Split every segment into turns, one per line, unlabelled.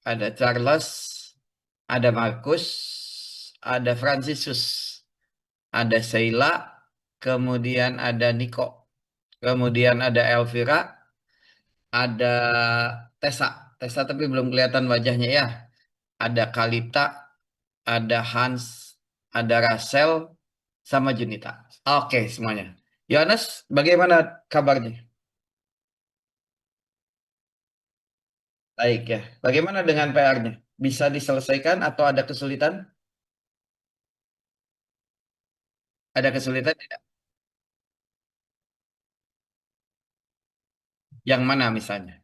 ada Charles, ada Markus, ada Francisus, ada Sheila, kemudian ada Niko, kemudian ada Elvira, ada Tessa. Tessa tapi belum kelihatan wajahnya ya. Ada Kalita, ada Hans, ada Rasel, sama Junita. Oke semuanya. Yohanes, bagaimana kabarnya? Baik ya. Bagaimana dengan PR-nya? Bisa diselesaikan atau ada kesulitan? Ada kesulitan tidak? Yang mana misalnya?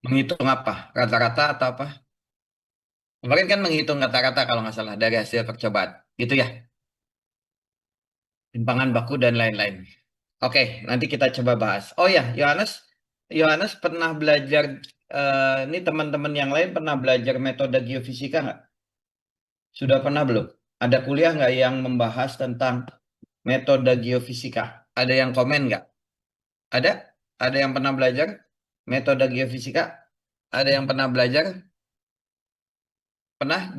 Menghitung apa? Rata-rata atau apa? Kemarin kan menghitung rata-rata kalau nggak salah dari hasil percobaan. Gitu ya. Timpangan baku dan lain-lain. Oke, nanti kita coba bahas. Oh ya, Yohanes, Yohanes pernah belajar, ini teman-teman yang lain pernah belajar metode geofisika nggak? Sudah pernah belum? Ada kuliah nggak yang membahas tentang metode geofisika? Ada yang komen nggak? Ada? Ada yang pernah belajar metode geofisika? Ada yang pernah belajar? Pernah?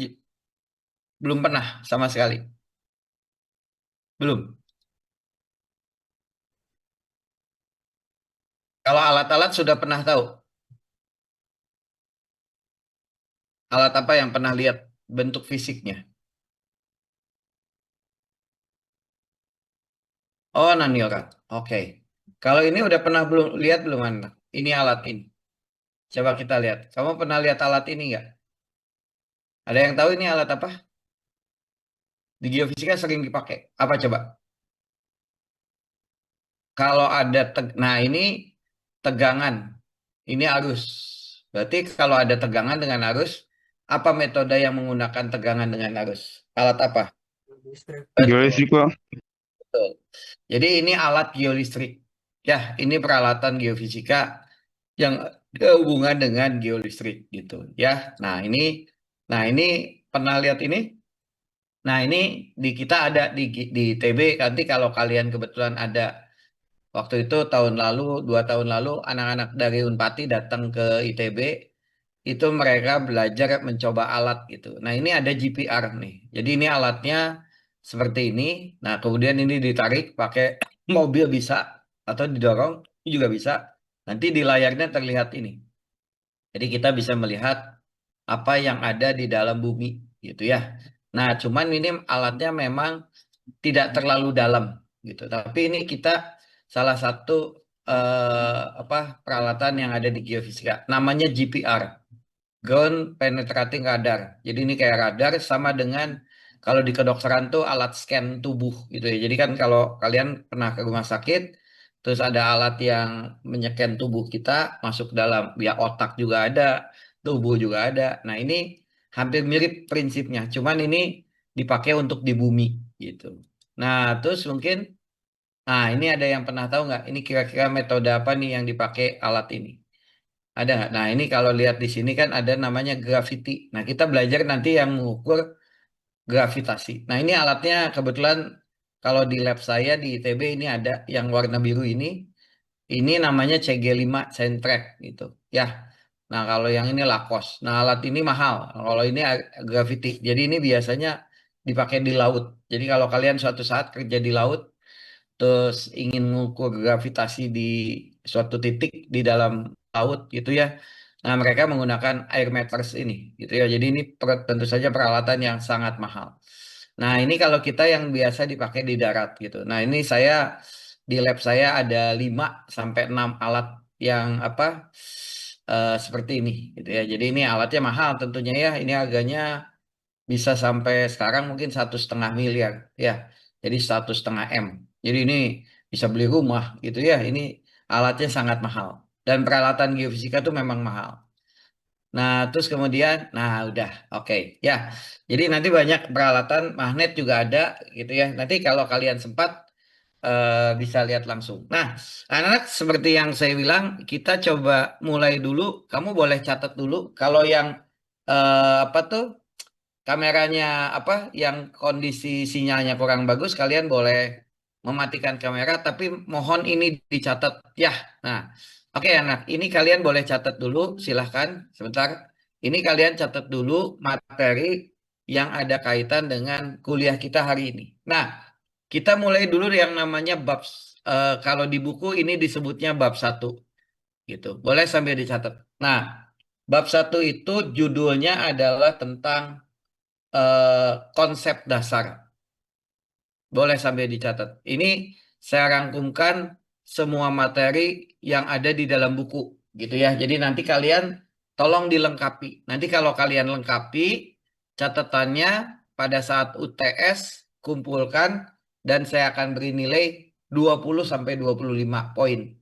Belum pernah sama sekali. Belum. Kalau alat-alat sudah pernah tahu. Alat apa yang pernah lihat bentuk fisiknya? Oh, Naniora. Oke. Kalau ini udah pernah belum lihat belum Anda? Ini alat ini. Coba kita lihat. Kamu pernah lihat alat ini nggak? Ada yang tahu ini alat apa? Di geofisika sering dipakai. Apa coba? Kalau ada nah ini tegangan. Ini arus. Berarti kalau ada tegangan dengan arus, apa metode yang menggunakan tegangan dengan arus? Alat apa? Betul.
Geolistrik, Pak.
Betul. Jadi ini alat geolistrik. Ya, ini peralatan geofisika yang berhubungan dengan geolistrik gitu ya. Nah ini pernah lihat ini? Nah ini di kita ada di ITB. Nanti kalau kalian kebetulan ada waktu itu tahun lalu, 2 tahun lalu, anak-anak dari Unpati datang ke ITB, itu mereka belajar mencoba alat gitu. Nah ini ada GPR nih. Jadi ini alatnya seperti ini. Nah kemudian ini ditarik pakai mobil bisa atau didorong ini juga bisa. Nanti di layarnya terlihat ini. Jadi kita bisa melihat apa yang ada di dalam bumi gitu ya. Nah, cuman ini alatnya memang tidak terlalu dalam gitu. Tapi ini kita salah satu apa peralatan yang ada di geofisika. Namanya GPR, Ground Penetrating Radar. Jadi ini kayak radar sama dengan kalau di kedokteran tuh alat scan tubuh gitu ya. Jadi kan kalau kalian pernah ke rumah sakit, terus ada alat yang menyeken tubuh kita masuk dalam, ya otak juga ada, tubuh juga ada. Nah ini hampir mirip prinsipnya, cuman ini dipakai untuk di bumi gitu. Nah terus mungkin, nah ini ada yang pernah tahu nggak? Ini kira-kira metode apa nih yang dipakai alat ini? Ada nggak? Nah, ini kalau lihat di sini kan ada namanya gravity. Nah, kita belajar nanti yang mengukur gravitasi. Nah, ini alatnya kebetulan kalau di lab saya di ITB ini ada yang warna biru ini. Ini namanya CG5 Centrek gitu. Ya. Nah, kalau yang ini Lacoste. Nah, alat ini mahal. Kalau ini gravity. Jadi ini biasanya dipakai di laut. Jadi kalau kalian suatu saat kerja di laut, terus ingin mengukur gravitasi di suatu titik di dalam laut gitu ya. Nah, mereka menggunakan air meters ini gitu ya. Jadi ini tentu saja peralatan yang sangat mahal. Nah, ini kalau kita yang biasa dipakai di darat gitu. Nah, ini saya di lab saya ada 5 sampai 6 alat yang apa seperti ini gitu ya. Jadi ini alatnya mahal tentunya ya. Ini harganya bisa sampai sekarang mungkin 1,5 miliar ya. Jadi 1,5 M. Jadi ini bisa beli rumah gitu ya. Ini alatnya sangat mahal. Dan peralatan geofisika itu memang mahal. Nah, terus kemudian, nah udah, oke, ya. Jadi nanti banyak peralatan magnet juga ada gitu ya. Nanti kalau kalian sempat bisa lihat langsung. Nah, anak-anak seperti yang saya bilang, kita coba mulai dulu. Kamu boleh catat dulu. Kalau yang apa tuh kameranya apa yang kondisi sinyalnya kurang bagus, kalian boleh mematikan kamera, tapi mohon ini dicatat ya. Nah, oke anak, ini kalian boleh catat dulu, silahkan sebentar. Ini kalian catat dulu materi yang ada kaitan dengan kuliah kita hari ini. Nah, kita mulai dulu yang namanya bab, kalau di buku ini disebutnya bab 1, gitu. Boleh sambil dicatat. Nah, bab 1 itu judulnya adalah tentang konsep dasar. Boleh sambil dicatat. Ini saya rangkumkan semua materi yang ada di dalam buku, gitu ya. Jadi nanti kalian tolong dilengkapi. Nanti kalau kalian lengkapi catatannya pada saat UTS kumpulkan dan saya akan beri nilai 20 sampai 25 poin.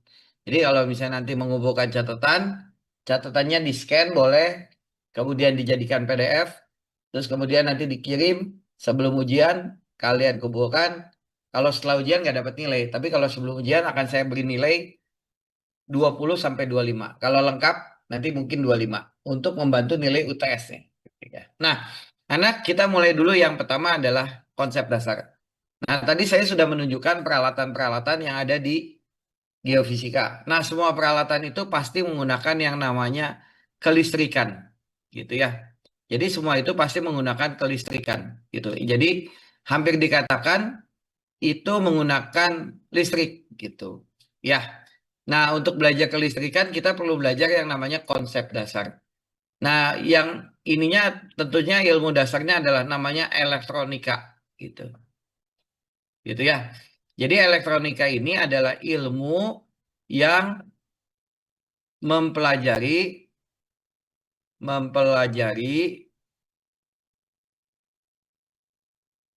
Jadi kalau misalnya nanti mengumpulkan catatan, catatannya di-scan boleh, kemudian dijadikan PDF, terus kemudian nanti dikirim sebelum ujian kalian kumpulkan. Kalau setelah ujian nggak dapat nilai, tapi kalau sebelum ujian akan saya beri nilai 20 sampai 25. Kalau lengkap nanti mungkin 25 untuk membantu nilai UTS-nya. Nah, anak kita mulai dulu yang pertama adalah konsep dasar. Nah, tadi saya sudah menunjukkan peralatan-peralatan yang ada di geofisika. Nah, semua peralatan itu pasti menggunakan yang namanya kelistrikan, gitu ya. Jadi semua itu pasti menggunakan kelistrikan, gitu. Jadi hampir dikatakan itu menggunakan listrik, gitu. Ya. Nah, untuk belajar kelistrikan kita perlu belajar yang namanya konsep dasar. Nah, yang ininya tentunya ilmu dasarnya adalah namanya elektronika, gitu. Gitu ya. Jadi elektronika ini adalah ilmu yang mempelajari mempelajari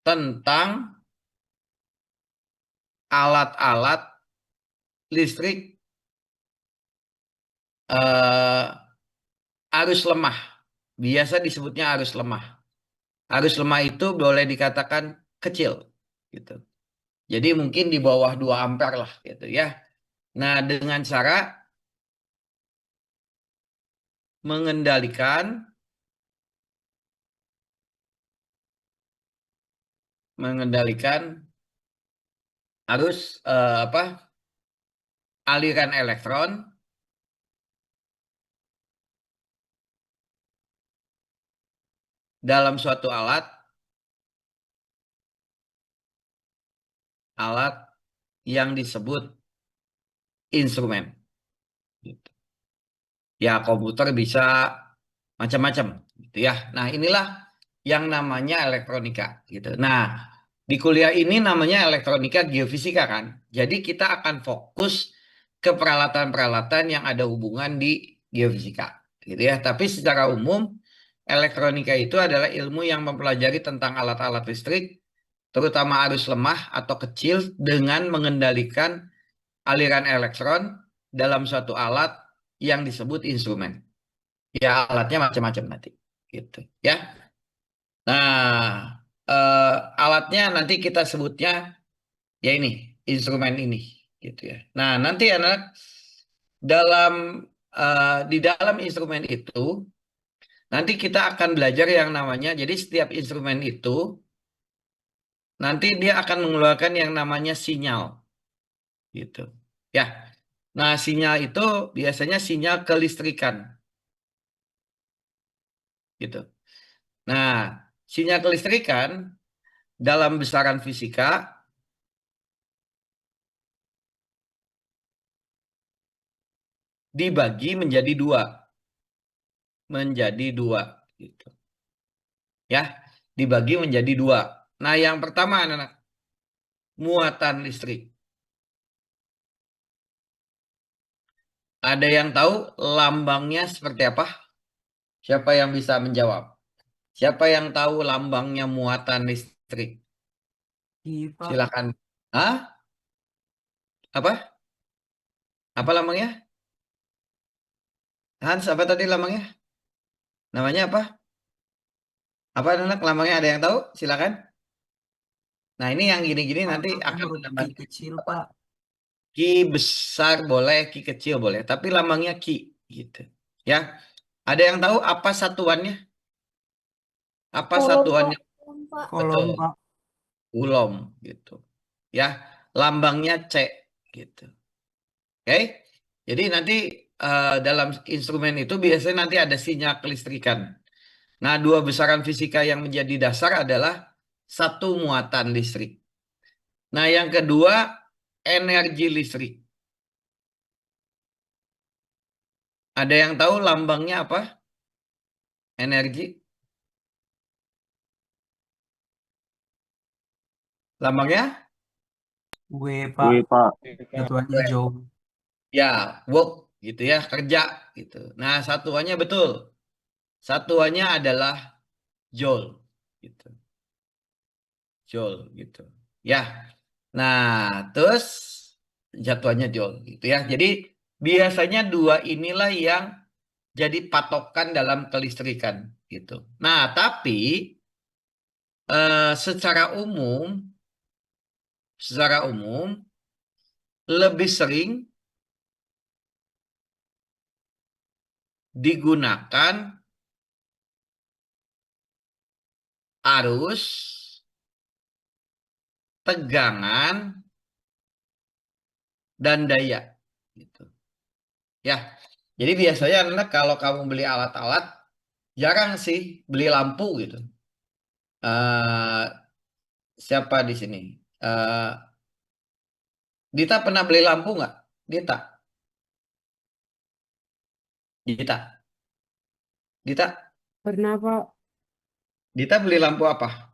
tentang alat-alat listrik arus lemah. Biasa disebutnya arus lemah. Arus lemah itu boleh dikatakan kecil, gitu. Jadi mungkin di bawah 2 ampere lah, gitu ya. Nah, dengan cara mengendalikan arus aliran elektron dalam suatu alat yang disebut instrumen, gitu. Ya komputer bisa macam-macam, gitu ya. Nah, inilah yang namanya elektronika, gitu. Nah, di kuliah ini namanya elektronika geofisika kan. Jadi kita akan fokus ke peralatan-peralatan yang ada hubungan di geofisika, gitu ya. Tapi secara umum elektronika itu adalah ilmu yang mempelajari tentang alat-alat listrik, terutama arus lemah atau kecil dengan mengendalikan aliran elektron dalam suatu alat yang disebut instrumen. Ya alatnya macam-macam nanti, gitu ya. Nah, alatnya nanti kita sebutnya ya ini instrumen ini, gitu ya. Nah, nanti anak dalam di dalam instrumen itu nanti kita akan belajar yang namanya, jadi setiap instrumen itu nanti dia akan mengeluarkan yang namanya sinyal, gitu ya. Nah, sinyal itu biasanya sinyal kelistrikan, gitu. Nah, sinyal kelistrikan dalam besaran fisika dibagi menjadi dua, gitu ya, dibagi menjadi dua. Nah, yang pertama anak-anak, muatan listrik. Ada yang tahu lambangnya seperti apa? Siapa yang bisa menjawab? Siapa yang tahu lambangnya muatan listrik?
Pak.
Silakan. Hah? Apa? Apa lambangnya? Hans, apa tadi lambangnya? Namanya apa? Apa anak lambangnya ada yang tahu? Silakan. Nah, ini yang gini-gini
Pak,
nanti
aku
akan
huruf Q
menambah
kecil,
apa?
Pak.
Ki besar boleh, ki kecil boleh, tapi lambangnya ki, gitu. Ya. Ada yang tahu apa satuannya? Apa
Kolom, Pak.
satuannya?
Kolom, Pak.
Betul,
Kolom, Pak.
kulom, gitu. Ya. lambangnya C gitu. Oke? Jadi nanti dalam instrumen itu biasanya nanti ada sinyal kelistrikan. Nah, dua besaran fisika yang menjadi dasar adalah satu muatan listrik. Nah, yang kedua energi listrik. Ada yang tahu lambangnya apa? Energi? Lambangnya?
W
Wih,
Pak.
Pak.
Satuannya jauh.
Ya, work gitu ya, kerja gitu. Nah, satuannya betul. Satuannya adalah joule gitu. Joule gitu. Ya. Nah, terus jatuhannya joule gitu ya. Jadi biasanya dua inilah yang jadi patokan dalam kelistrikan gitu. Nah, tapi secara umum lebih sering digunakan arus, tegangan, dan daya gitu. Ya. Jadi biasanya anak kalau kamu beli alat-alat jarang sih beli lampu gitu. eh Siapa di sini? eh Dita pernah beli lampu nggak? Dita, Dita, Dita,
Pernah Pak,
Dita beli lampu apa?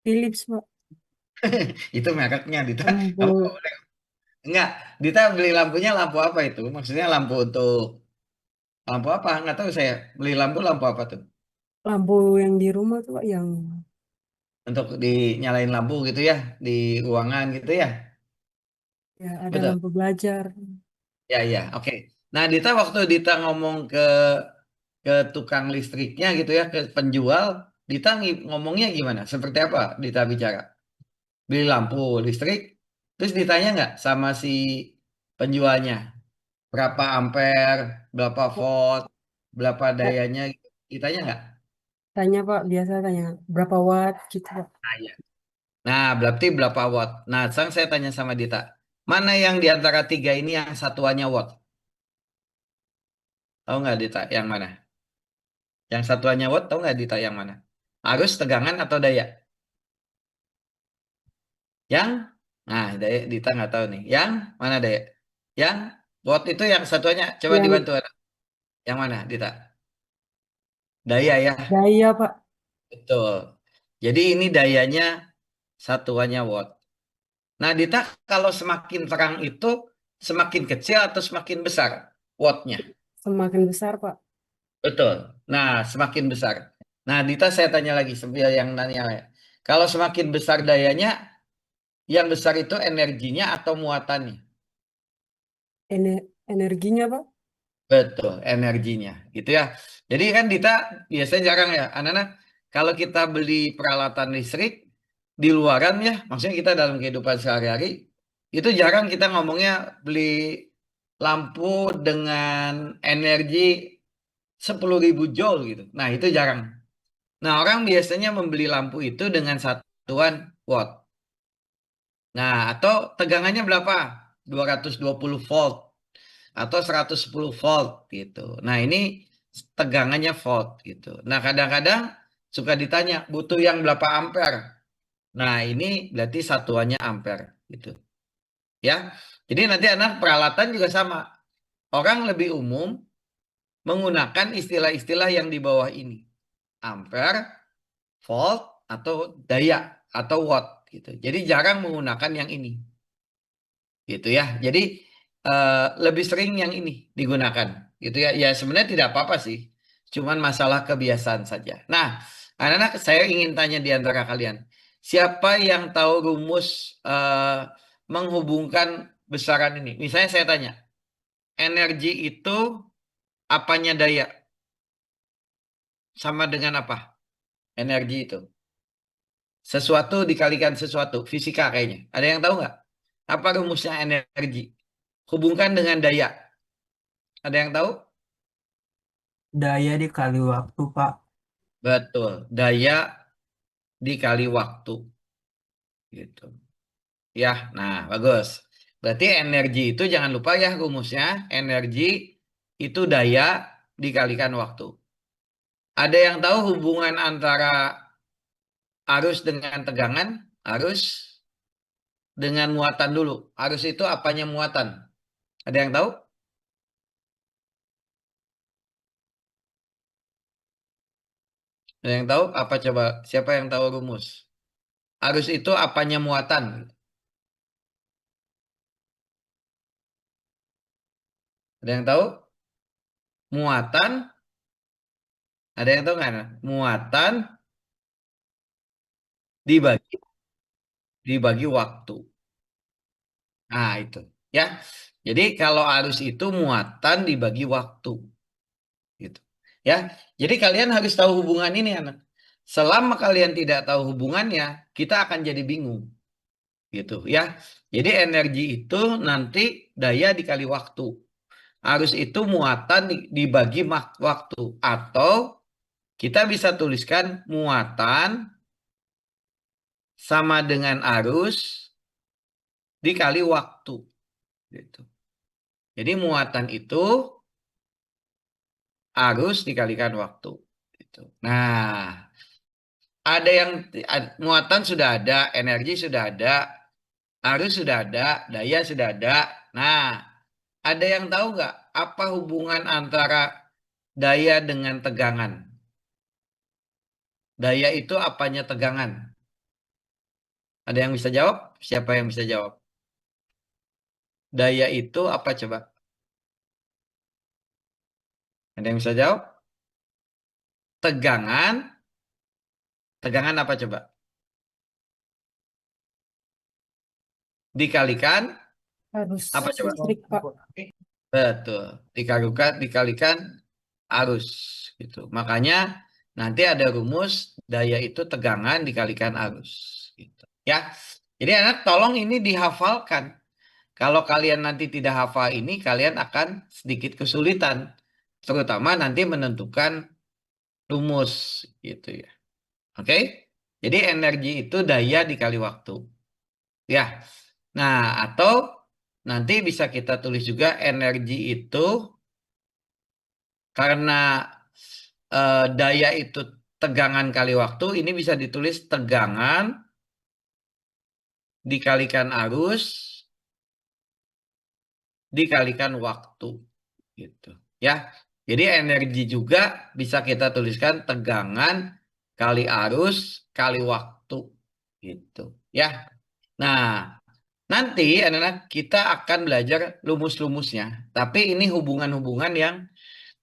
Philips Pak,
Itu mereknya Dita.
lampu
Kamu nggak boleh. Enggak, Dita beli lampunya lampu apa itu? Maksudnya lampu untuk lampu apa? Nggak tahu saya. Beli lampu apa tuh?
lampu yang di rumah tuh Pak, yang
Untuk dinyalain lampu gitu ya, di ruangan gitu ya.
ya ada
Betul.
lampu belajar.
Ya, ya, oke. Nah, Dita waktu Dita ngomong ke tukang listriknya gitu ya, ke penjual, Dita ngomongnya gimana? Seperti apa Dita bicara? Beli lampu listrik, terus ditanya nggak sama si penjualnya? Berapa ampere, berapa volt, berapa
Ta-
dayanya, gitu. Ditanya nggak?
Tanya Pak, biasa tanya berapa watt gitu Pak.
Nah, iya. Nah, berarti berapa watt? Nah, sekarang saya tanya sama Dita. Mana yang di antara tiga ini yang satuannya watt? Tahu nggak Dita yang mana? Yang satuannya watt tahu nggak Dita yang mana? Arus, tegangan, atau daya? Yang, nah daya Dita nggak tahu nih. Yang mana daya? Yang watt itu yang satuannya. Coba
Yang
dibantu. Yang mana Dita? Daya ya,
daya Pak,
betul. Jadi ini dayanya satuannya watt. Nah Dita kalau semakin terang itu semakin kecil atau semakin besar wattnya?
semakin besar Pak.
Betul. Nah semakin besar. Nah Dita saya tanya lagi sambil yang nanya ya. Kalau semakin besar dayanya, yang besar itu energinya atau muatannya?
Energinya Pak,
Betul, energinya, gitu ya. Jadi kan Dita biasanya jarang ya, anak-anak. Kalau kita beli peralatan listrik di luaran ya, maksudnya kita dalam kehidupan sehari-hari, itu jarang kita ngomongnya beli lampu dengan energi 10.000 joule gitu. Nah, itu jarang. Nah, orang biasanya membeli lampu itu dengan satuan watt. Nah, atau tegangannya berapa? 220 volt atau 110 volt gitu. Nah, ini tegangannya volt gitu. Nah, kadang-kadang suka ditanya butuh yang berapa ampere. Nah, ini berarti satuannya ampere gitu. Ya. Jadi nanti anak peralatan juga sama. Orang lebih umum menggunakan istilah-istilah yang di bawah ini. Ampere, volt, atau daya atau watt gitu. Jadi jarang menggunakan yang ini. Gitu ya. Jadi lebih sering yang ini digunakan gitu ya. Ya sebenarnya tidak apa-apa sih. Cuman masalah kebiasaan saja. Nah, anak-anak saya ingin tanya di antara kalian, siapa yang tahu rumus menghubungkan besaran ini? Misalnya saya tanya, energi itu apanya daya? Sama dengan apa? Energi itu. Sesuatu dikalikan sesuatu, fisika kayaknya. Ada yang tahu nggak? Apa rumusnya energi? Hubungkan dengan daya. Ada yang tahu?
Daya dikali waktu Pak.
Betul, daya dikali waktu. gitu. Ya, nah bagus. Berarti energi itu jangan lupa ya rumusnya, energi itu daya dikalikan waktu. Ada yang tahu hubungan antara arus dengan tegangan? Arus dengan muatan dulu. Arus itu apanya muatan? Ada yang tahu? Ada yang tahu? Apa coba? Siapa yang tahu rumus? Arus itu apanya muatan? Ada yang tahu? Muatan? Ada yang tahu nggak? Muatan dibagi waktu. Nah, itu. Ya. Jadi kalau arus itu muatan dibagi waktu. Gitu. Ya. Jadi kalian harus tahu hubungan ini, anak. Selama kalian tidak tahu hubungannya, kita akan jadi bingung. Gitu ya. Jadi energi itu nanti daya dikali waktu. Arus itu muatan dibagi waktu. Atau kita bisa tuliskan muatan sama dengan arus dikali waktu. Gitu. Jadi muatan itu arus dikalikan waktu. Gitu. Nah, ada yang muatan sudah ada, energi sudah ada, arus sudah ada, daya sudah ada. Nah, ada yang tahu nggak apa hubungan antara daya dengan tegangan? Daya itu apanya tegangan? Ada yang bisa jawab? Siapa yang bisa jawab? Daya itu apa coba? Ada yang bisa jawab? Tegangan. Tegangan apa coba? Dikalikan
Arus
apa coba?
listrik, Pak.
Betul. Dikalikan arus gitu. Makanya nanti ada rumus daya itu tegangan dikalikan arus gitu. Ya. Jadi anak tolong ini dihafalkan. Kalau kalian nanti tidak hafal ini, kalian akan sedikit kesulitan. Terutama nanti menentukan rumus gitu ya. Oke? Jadi energi itu daya dikali waktu. Ya. Nah, atau nanti bisa kita tulis juga energi itu karena daya itu tegangan kali waktu, ini bisa ditulis tegangan dikalikan arus dikalikan waktu gitu ya. Jadi energi juga bisa kita tuliskan tegangan kali arus kali waktu gitu ya. Nah, nanti anak-anak kita akan belajar rumus-rumusnya, tapi ini hubungan-hubungan yang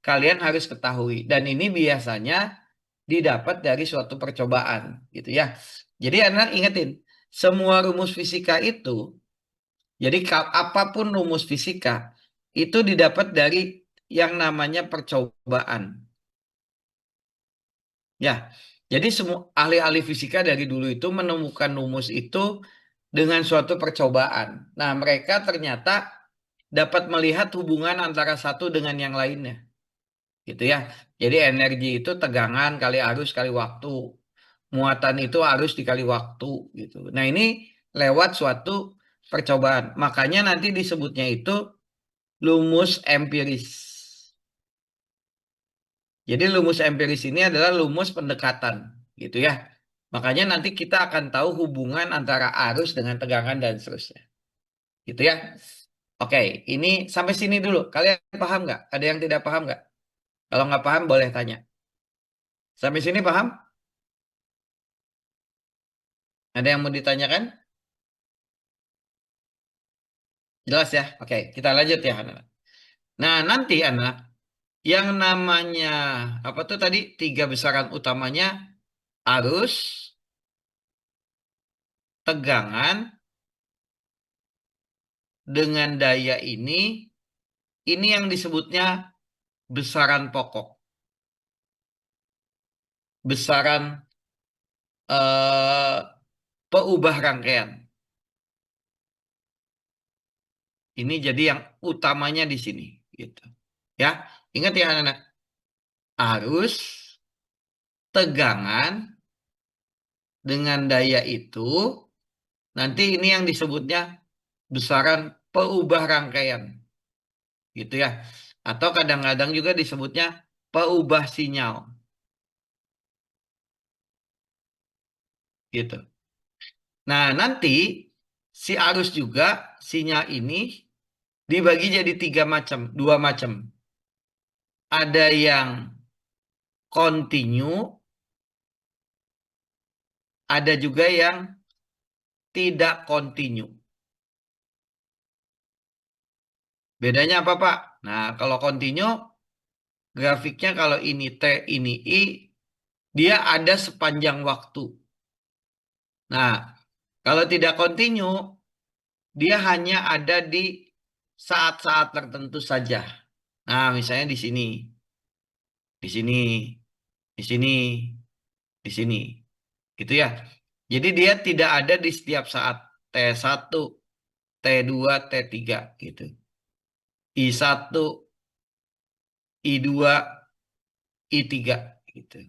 kalian harus ketahui dan ini biasanya didapat dari suatu percobaan gitu ya. Jadi anak ingetin, semua rumus fisika itu, jadi apapun rumus fisika itu didapat dari yang namanya percobaan. Ya, jadi semua ahli-ahli fisika dari dulu itu menemukan rumus itu dengan suatu percobaan. Nah, mereka ternyata dapat melihat hubungan antara satu dengan yang lainnya. Gitu ya. Jadi energi itu tegangan kali arus kali waktu. Muatan itu arus dikali waktu gitu. Nah, ini lewat suatu percobaan. Makanya nanti disebutnya itu rumus empiris. Jadi rumus empiris ini adalah rumus pendekatan gitu ya. Makanya nanti kita akan tahu hubungan antara arus dengan tegangan dan seterusnya. Gitu ya. Oke, ini sampai sini dulu. Kalian paham nggak? Ada yang tidak paham nggak? Kalau nggak paham boleh tanya. Sampai sini paham? Ada yang mau ditanyakan? Jelas ya? Oke, kita lanjut ya anak. Nah, nanti anak, yang namanya apa tuh tadi tiga besaran utamanya arus, tegangan, dengan daya ini yang disebutnya besaran pokok. Besaran eh, peubah rangkaian. Ini jadi yang utamanya di sini gitu. Ya, ingat ya anak-anak. Arus, tegangan dengan daya itu Nanti ini yang disebutnya besaran peubah rangkaian. Gitu ya. Atau kadang-kadang juga disebutnya peubah sinyal. Gitu. Nah, nanti si arus juga sinyal ini dibagi jadi dua macam. Ada yang continue, ada juga yang tidak continue. Bedanya apa, Pak? Nah, kalau continue, grafiknya kalau ini T, ini I, dia ada sepanjang waktu. Nah, kalau tidak continue, dia hanya ada di saat-saat tertentu saja. Nah, misalnya di sini, di sini, di sini, di sini. Gitu ya. Jadi dia tidak ada di setiap saat. T1, T2, T3 gitu. I1, I2, I3 gitu.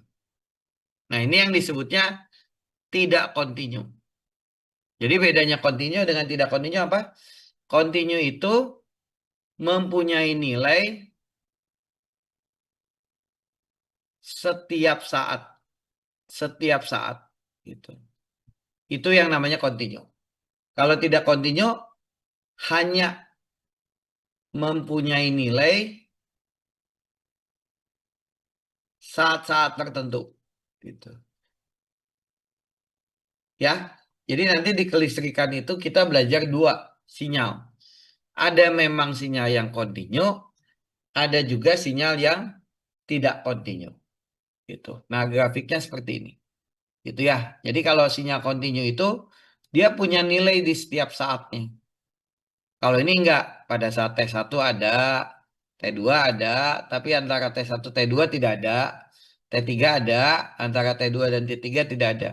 Nah, ini yang disebutnya tidak continue. Jadi bedanya continue dengan tidak continue apa? Continue itu mempunyai nilai setiap saat. Setiap saat gitu. Itu yang namanya continue. Kalau tidak continue hanya mempunyai nilai saat-saat tertentu gitu. Ya. Jadi nanti di kelistrikan itu kita belajar dua sinyal. Ada memang sinyal yang continue, ada juga sinyal yang tidak continue. Gitu. Nah, grafiknya seperti ini. Gitu ya. Jadi kalau sinyal continue itu dia punya nilai di setiap saatnya. Kalau ini enggak, pada saat T1 ada, T2 ada, tapi antara T1 T2 tidak ada, T3 ada, antara T2 dan T3 tidak ada.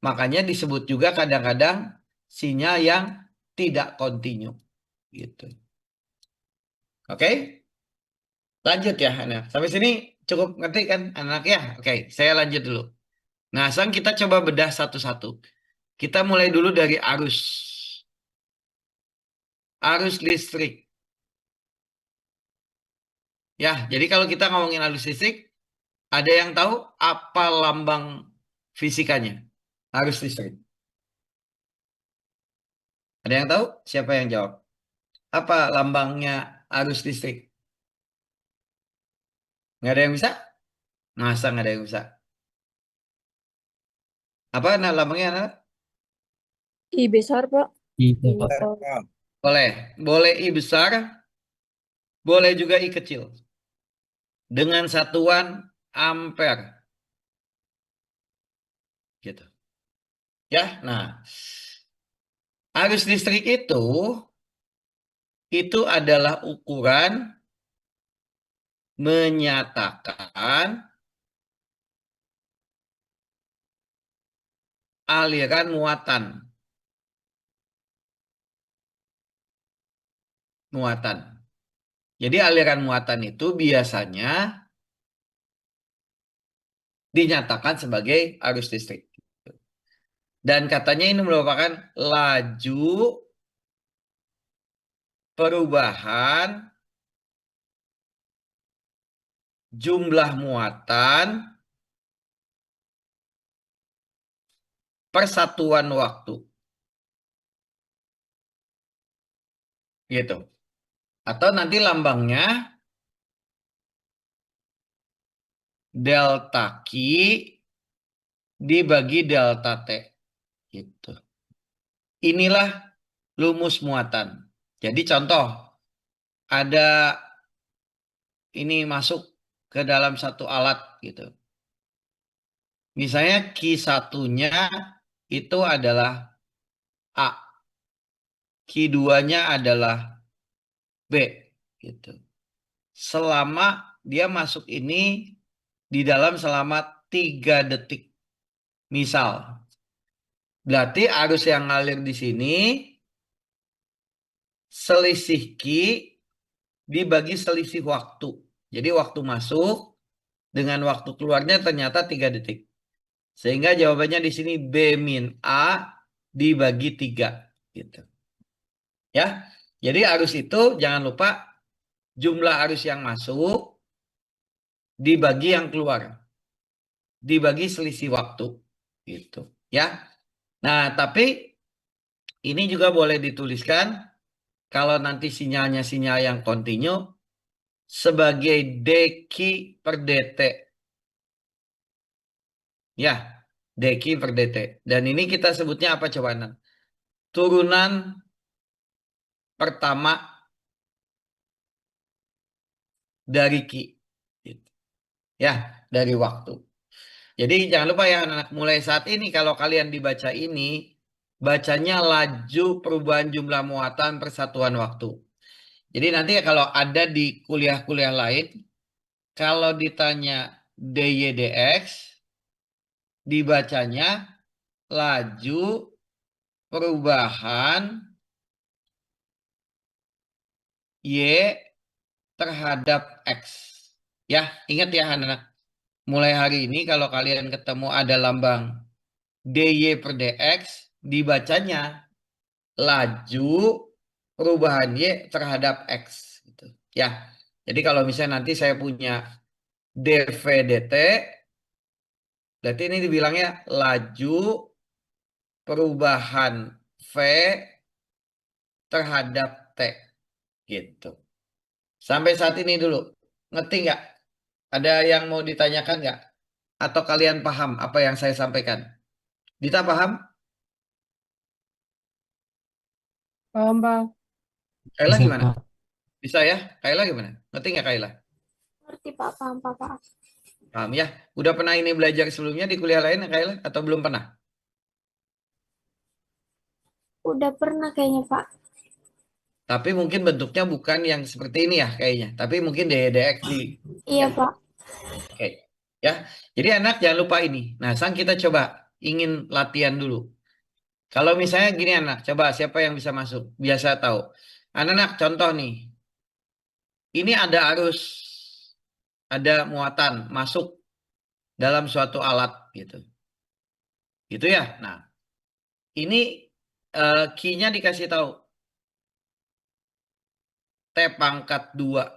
Makanya disebut juga kadang-kadang sinyal yang tidak continue. Gitu. Oke? Lanjut ya, anak. Sampai sini cukup ngerti kan anak ya? Oke, saya lanjut dulu. Nah, sekarang kita coba bedah satu-satu. Kita mulai dulu dari arus. Arus listrik. Ya, jadi kalau kita ngomongin arus listrik, ada yang tahu apa lambang fisikanya? Arus listrik. Ada yang tahu? Siapa yang jawab? Apa lambangnya arus listrik? Nggak ada yang bisa? Masa nggak ada yang bisa? Apa lambangnya? Anak?
I besar, Pak.
Iya,
I
Pak.
besar.
Boleh. Boleh I besar, boleh juga I kecil. Dengan satuan ampere. Gitu. Ya, nah. Arus listrik itu adalah ukuran menyatakan aliran muatan. Muatan. Jadi aliran muatan itu biasanya dinyatakan sebagai arus listrik. Dan katanya ini merupakan laju perubahan jumlah muatan per satuan waktu. Gitu. Atau nanti lambangnya delta Q dibagi delta T. Gitu. Inilah lumus muatan. Jadi contoh, ada ini masuk ke dalam satu alat gitu. Misalnya Q1-nya itu adalah A. Q2-nya adalah B. Gitu. Selama dia masuk ini di dalam selama 3 detik. Misal, berarti arus yang ngalir di sini selisih Q dibagi selisih waktu. Jadi waktu masuk dengan waktu keluarnya ternyata 3 detik. Sehingga jawabannya di sini B min A dibagi 3 gitu. Ya. Jadi arus itu jangan lupa jumlah arus yang masuk dibagi yang keluar. Dibagi selisih waktu gitu, ya. Nah, tapi ini juga boleh dituliskan kalau nanti sinyalnya sinyal yang kontinu sebagai dq per dt. Ya, dq per dt. Dan ini kita sebutnya apa coba? Turunan pertama dari Q. Gitu. Ya, dari waktu. Jadi jangan lupa ya anak-anak, mulai saat ini kalau kalian dibaca ini, bacanya laju perubahan jumlah muatan per satuan waktu. Jadi nanti kalau ada di kuliah-kuliah lain, kalau ditanya DY/DX, dibacanya laju perubahan Y terhadap X. Ya, ingat ya anak-anak. Mulai hari ini kalau kalian ketemu ada lambang DY per DX, dibacanya laju perubahan Y terhadap X. Gitu. Ya, jadi kalau misalnya nanti saya punya dv/dt, berarti ini dibilangnya laju perubahan V terhadap T. Gitu. Sampai saat ini dulu. Ngerti nggak? Ada yang mau ditanyakan nggak? Atau kalian paham apa yang saya sampaikan? Dita paham?
Paham, Bang?
Kayla
Bisa,
gimana?
Pak.
Bisa ya? Kayla gimana? Ngerti nggak Kayla?
Ngerti Pak, paham Pak.
Paham ya? Udah pernah ini belajar sebelumnya di kuliah lain Kayla? Atau belum pernah?
Udah pernah kayaknya Pak.
Tapi mungkin bentuknya bukan yang seperti ini ya kayaknya. Tapi mungkin DDX di...
Iya
Ya.
Pak.
Oke. Ya. Jadi anak jangan lupa ini. Nah, sang kita coba ingin latihan dulu. Kalau misalnya gini anak, coba siapa yang bisa masuk? Biasa tahu. Anak-anak contoh nih. Ini ada arus, ada muatan masuk dalam suatu alat gitu. Gitu ya. Nah, ini key-nya dikasih tahu. T pangkat 2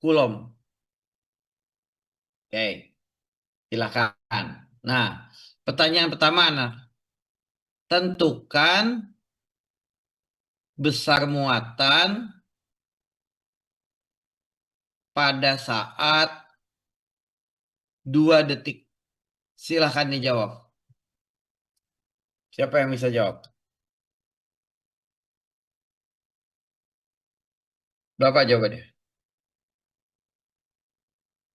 kulom. Oke. Silakan. Nah, pertanyaan pertama nah, tentukan besar muatan pada saat 2 detik. Silakan dijawab. Siapa yang bisa jawab? Berapa jawabannya?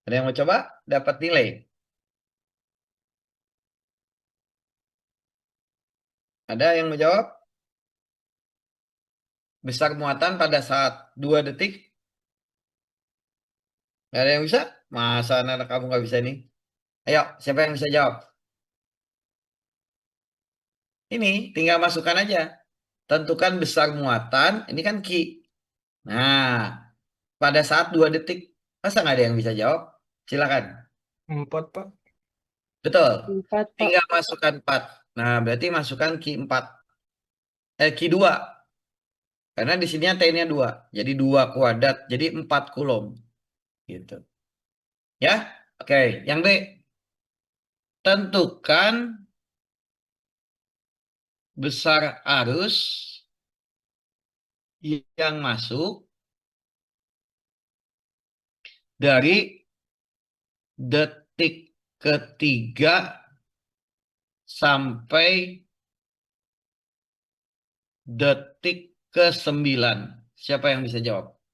Ada yang mau coba? Dapat nilai. Ada yang mau jawab? Besar muatan pada saat 2 detik? Gak ada yang bisa? Masa anak-anak kamu nggak bisa nih? Ayo, siapa yang bisa jawab? Ini tinggal masukkan aja. Tentukan besar muatan. Ini kan Ki. Nah, pada saat 2 detik. Masa nggak ada yang bisa jawab? Silakan.
4, Pak.
Betul.
4, Pak.
Tinggal masukkan 4. Nah, berarti masukkan Ki 4. Ki 2. Karena di sini T-nya 2. Jadi 2 kuadrat. Jadi 4 kulom. Gitu. Ya? Oke. Yang B. Tentukan besar arus yang masuk dari detik ketiga sampai detik ke-9. Siapa yang bisa jawab?
Pak.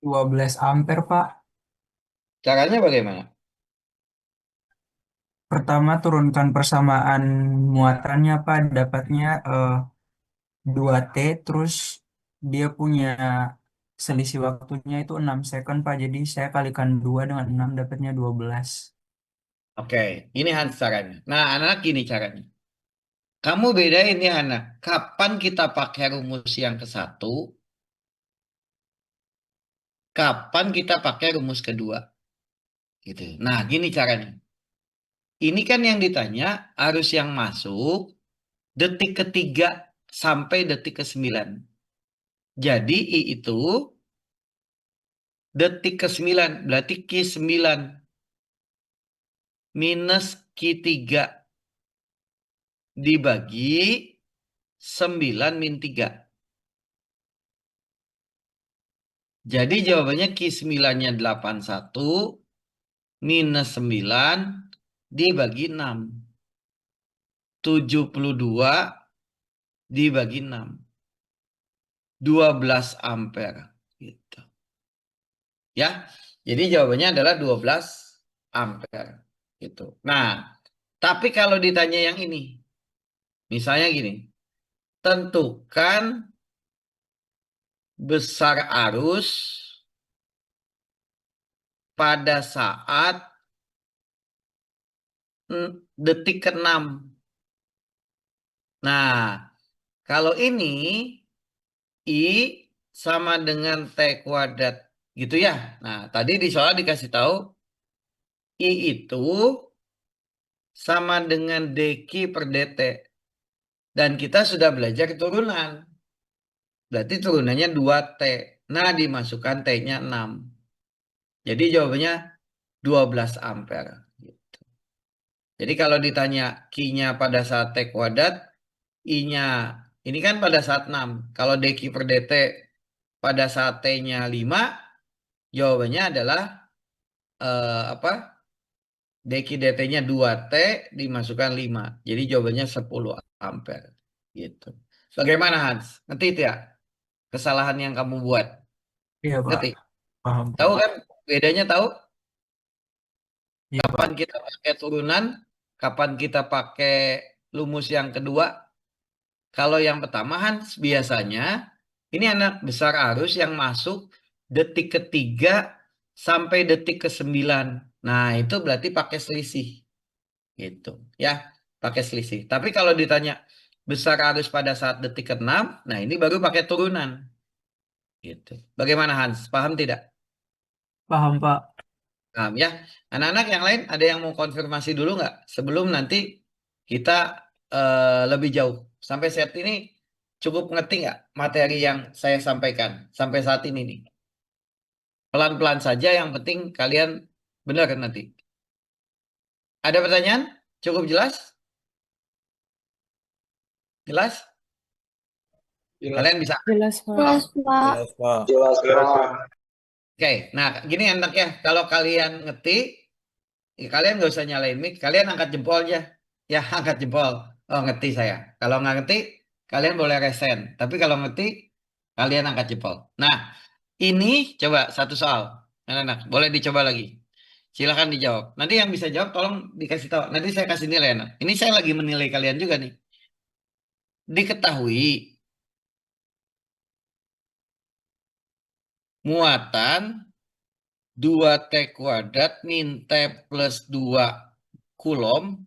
12 ampere, Pak.
Caranya bagaimana?
Pertama turunkan persamaan muatannya, Pak. Dapatnya 2T, terus dia punya selisih waktunya itu 6 second, Pak. Jadi saya kalikan 2 dengan 6 dapatnya 12.
Oke, ini Hans caranya. Nah, anak-anak gini caranya. Kamu bedain ya anak. Kapan kita pakai rumus yang ke-1? Kapan kita pakai rumus kedua? Gitu. Nah, gini caranya. Ini kan yang ditanya arus yang masuk detik ke-3 sampai detik ke-9. Jadi I itu detik ke-9, berarti Q9 minus Q3 dibagi 9 min 3. Jadi jawabannya Q9-nya 81 minus 9 dibagi 6. 72 dibagi 6. 12 ampere. Gitu. Ya, jadi jawabannya adalah 12 ampere. Gitu. Nah, tapi kalau ditanya yang ini, misalnya gini, tentukan besar arus pada saat detik ke-6. Nah, kalau ini I sama dengan T kuadrat gitu ya. Nah, tadi di soal dikasih tahu I itu sama dengan dq per dt. Dan kita sudah belajar turunan. Berarti turunannya 2T. Nah, dimasukkan T-nya 6. Jadi jawabannya 12 ampere. Gitu. Jadi kalau ditanya Q-nya pada saat T kuadrat, I-nya ini kan pada saat 6. Kalau dq per dt pada saat T-nya 5, jawabannya adalah apa? Dq dt-nya 2T dimasukkan 5. Jadi jawabannya 10 ampere. Gitu. Bagaimana Hans? Ngerti ya? Kesalahan yang kamu buat.
Iya, Pak.
Ngerti?
Paham,
Tahu
Pak.
kan bedanya tahu?
Iya, Pak.
Kapan kita pakai turunan? Kapan kita pakai lumus yang kedua? Kalau yang pertama Hans biasanya ini anak besar arus yang masuk detik ke-3 sampai detik ke-9. Nah, itu berarti pakai selisih. Gitu ya, pakai selisih. Tapi kalau ditanya besar arus pada saat detik ke-6, nah ini baru pakai turunan. Gitu. Bagaimana Hans? Paham tidak?
Paham, Pak.
Paham ya. Anak-anak yang lain ada yang mau konfirmasi dulu nggak? Sebelum nanti kita lebih jauh. Sampai saat ini cukup ngerti nggak materi yang saya sampaikan sampai saat ini nih? Pelan-pelan saja, yang penting kalian benar nanti. Ada pertanyaan? Cukup jelas? Jelas? Kalian bisa.
Jelas, Pak.
Jelas, Pak.
Jelas, Pak.
Oke, nah gini enak ya. Kalau kalian ngetik, kalian nggak usah nyalain mic, kalian angkat jempol aja. Ya, angkat jempol. Oh, ngerti saya. Kalau nggak ngerti, kalian boleh resen. Tapi kalau ngerti, kalian angkat jempol. Nah, ini coba satu soal. Anak-anak, boleh dicoba lagi. Silakan dijawab. Nanti yang bisa jawab, tolong dikasih tahu. Nanti saya kasih nilai, anak. Ini saya lagi menilai kalian juga nih. Diketahui muatan 2T kuadrat min T plus 2 Coulomb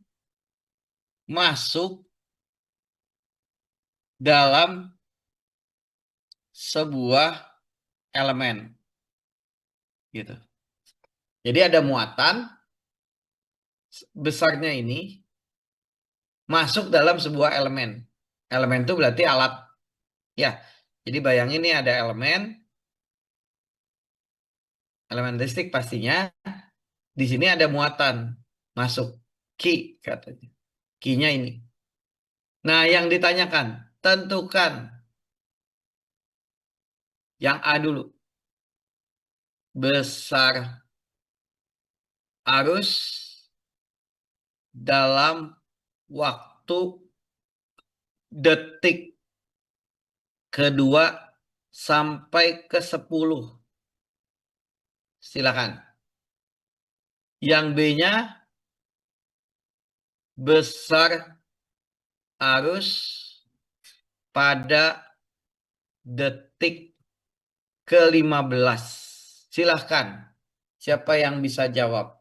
masuk dalam sebuah elemen. Gitu. Jadi ada muatan besarnya ini masuk dalam sebuah elemen. Elemen itu berarti alat. Ya. Jadi bayangin ini ada elemen listrik pastinya. Di sini ada muatan masuk Q katanya. Q-nya ini. Nah, yang ditanyakan, tentukan yang A dulu. Besar arus dalam waktu detik kedua sampai ke 10. Silakan. Yang B-nya besar arus pada detik ke-15. Silahkan. Siapa yang bisa jawab?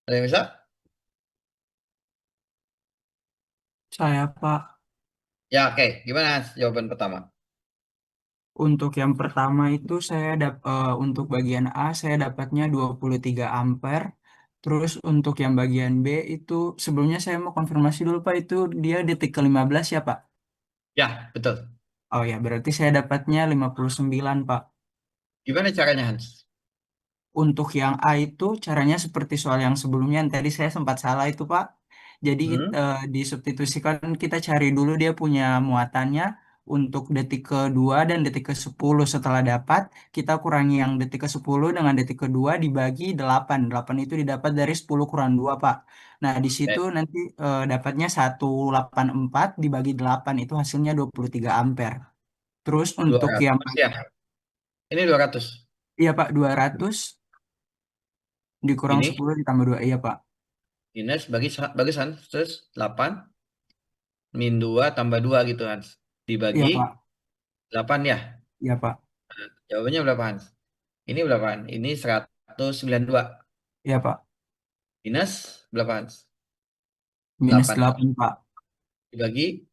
Ada yang bisa?
Saya Pak,
Ya, oke. Gimana Hans, jawaban pertama?
untuk yang pertama itu untuk bagian A saya dapatnya 23 ampere. Terus untuk yang bagian B itu sebelumnya saya mau konfirmasi dulu Pak, itu dia detik ke-15 ya Pak?
Ya, betul.
Oh ya, berarti saya dapatnya 59 Pak.
Gimana caranya Hans?
Untuk yang A itu caranya seperti soal yang sebelumnya yang tadi saya sempat salah itu Pak. Jadi
Hmm,
disubstitusikan, kita cari dulu dia punya muatannya untuk detik kedua dan detik ke-10. Setelah dapat, kita kurangi yang detik ke-10 dengan detik kedua dibagi 8. 8 itu didapat dari 10 kurang 2 Pak. Nah, di situ
oke.
nanti dapatnya 184 dibagi 8 itu hasilnya 23 ampere. Terus untuk yang
200 ya. Ini 200.
iya Pak, 200 dikurang
Ini
10 ditambah 2. Iya Pak.
minus bagi Hans. Terus 8 min 2 tambah 2 gitu Hans. Dibagi
Iya Pak.
8 ya.
Iya Pak.
Jawabannya berapa Hans? Ini berapa Hans? Ini 192.
Iya Pak.
Minus berapa Hans?
Minus
8.
8 Pak.
Dibagi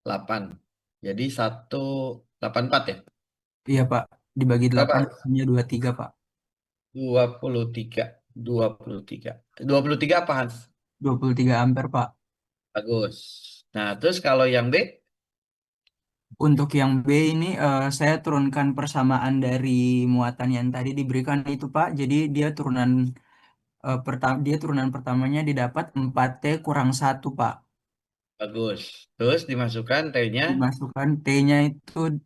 8. Jadi 184 ya.
Iya Pak. Dibagi 8
Berapa?
hanya 23 Pak.
23. 23. 23 apa Hans?
23 ampere Pak.
Bagus. Nah, terus kalau yang B?
Untuk yang B ini saya turunkan persamaan dari muatan yang tadi diberikan itu Pak. Jadi dia turunan pertamanya didapat 4T kurang 1 Pak.
Bagus. Terus dimasukkan T-nya.
Dimasukkan T-nya itu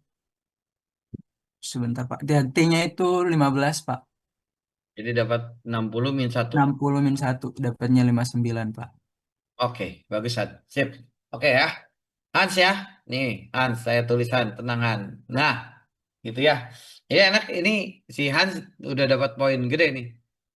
sebentar Pak. Dan T-nya itu 15 Pak.
Jadi dapat 60 min 1.
60 min 1 dapatnya 59 Pak.
Oke, bagus Hans. Sip. Oke ya. Hans ya. Nih, Hans, saya tulisan, tenang Han. Nah, gitu ya. Ini enak, ini si Hans udah dapat poin gede nih.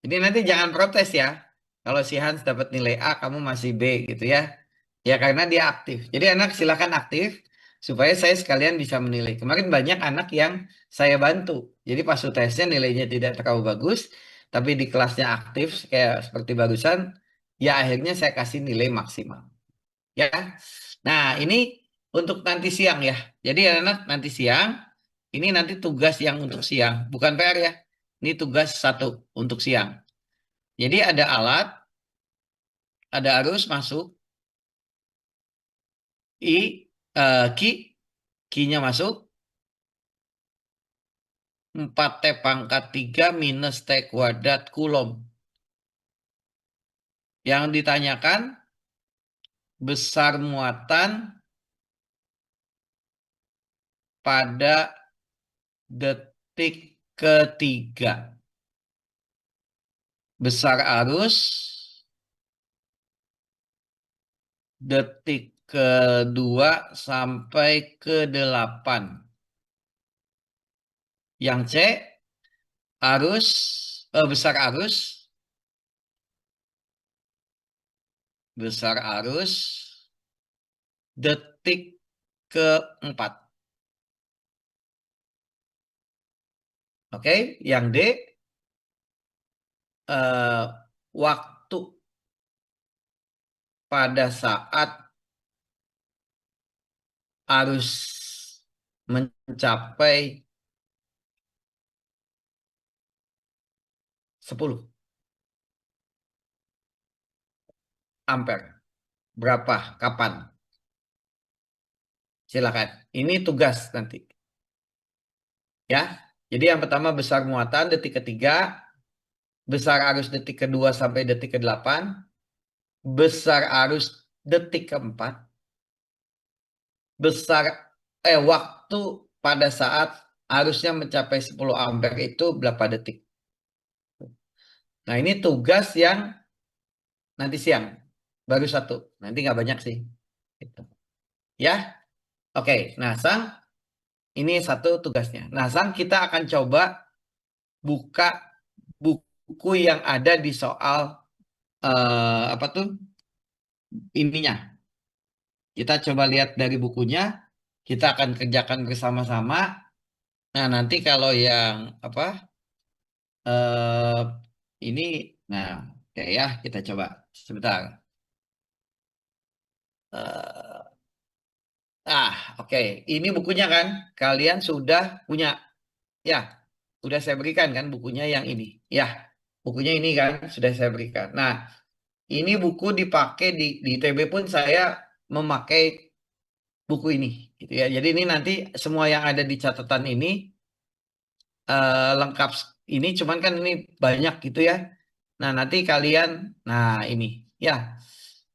Ini nanti jangan protes ya. Kalau si Hans dapat nilai A, kamu masih B gitu ya. Ya karena dia aktif. Jadi anak silakan aktif supaya saya sekalian bisa menilai. Kemarin banyak anak yang saya bantu. Jadi pas UTS-nya nilainya tidak terlalu bagus, tapi di kelasnya aktif kayak seperti barusan, ya akhirnya saya kasih nilai maksimal. Ya. Nah, ini untuk nanti siang ya. Jadi anak nanti siang, ini nanti tugas yang untuk siang, bukan PR ya. Ini tugas satu untuk siang. Jadi ada alat, ada arus masuk, I, Ki, Ki-nya masuk, 4T pangkat 3 minus T kuadrat Coulomb. Yang ditanyakan besar muatan pada detik ketiga. Besar arus detik kedua sampai ke 8. Yang C arus besar arus detik keempat. Oke, yang D waktu pada saat arus mencapai 10 ampere. Berapa? Kapan? Silakan. Ini tugas nanti. Ya. Jadi yang pertama besar muatan detik ketiga, besar arus detik kedua sampai detik ke-8, besar arus detik keempat, waktu pada saat arusnya mencapai 10 ampere itu berapa detik. Nah, ini tugas yang nanti siang. Baru satu. Nanti nggak banyak sih. Gitu. Ya. Oke. Nah, Sang, ini satu tugasnya. Nah, Sang, kita akan coba buka buku yang ada di soal apa tuh ininya. Kita coba lihat dari bukunya. Kita akan kerjakan bersama-sama. Nah, nanti kalau yang apa ini, nah Oke ya, kita coba sebentar. Oke. Ini bukunya kan? Kalian sudah punya. Ya, sudah saya berikan kan bukunya yang ini. Ya, bukunya ini kan sudah saya berikan. Nah, ini buku dipakai di ITB pun saya memakai buku ini, gitu ya. Jadi ini nanti semua yang ada di catatan ini lengkap. Ini cuman kan ini banyak gitu ya. Nah, nanti kalian, nah ini, ya.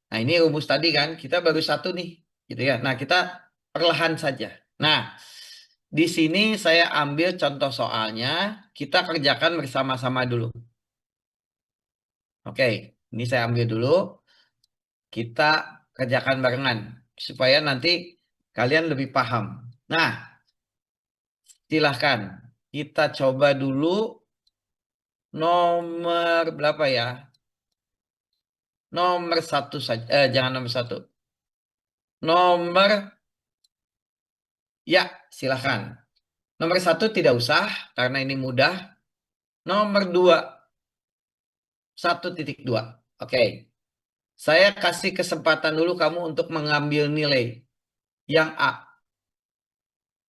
Nah, ini rumus tadi kan, kita baru satu nih, gitu ya. Nah, kita perlahan saja. Nah, di sini saya ambil contoh soalnya, kita kerjakan bersama-sama dulu. Oke, ini saya ambil dulu, kita kerjakan barengan, supaya nanti kalian lebih paham. Nah, silahkan, kita coba dulu nomor berapa ya? Nomor satu saja, jangan nomor satu. Nomor, ya silahkan. Nomor satu tidak usah, karena ini mudah. Nomor dua, 1.2. Oke, saya kasih kesempatan dulu kamu untuk mengambil nilai. Yang A,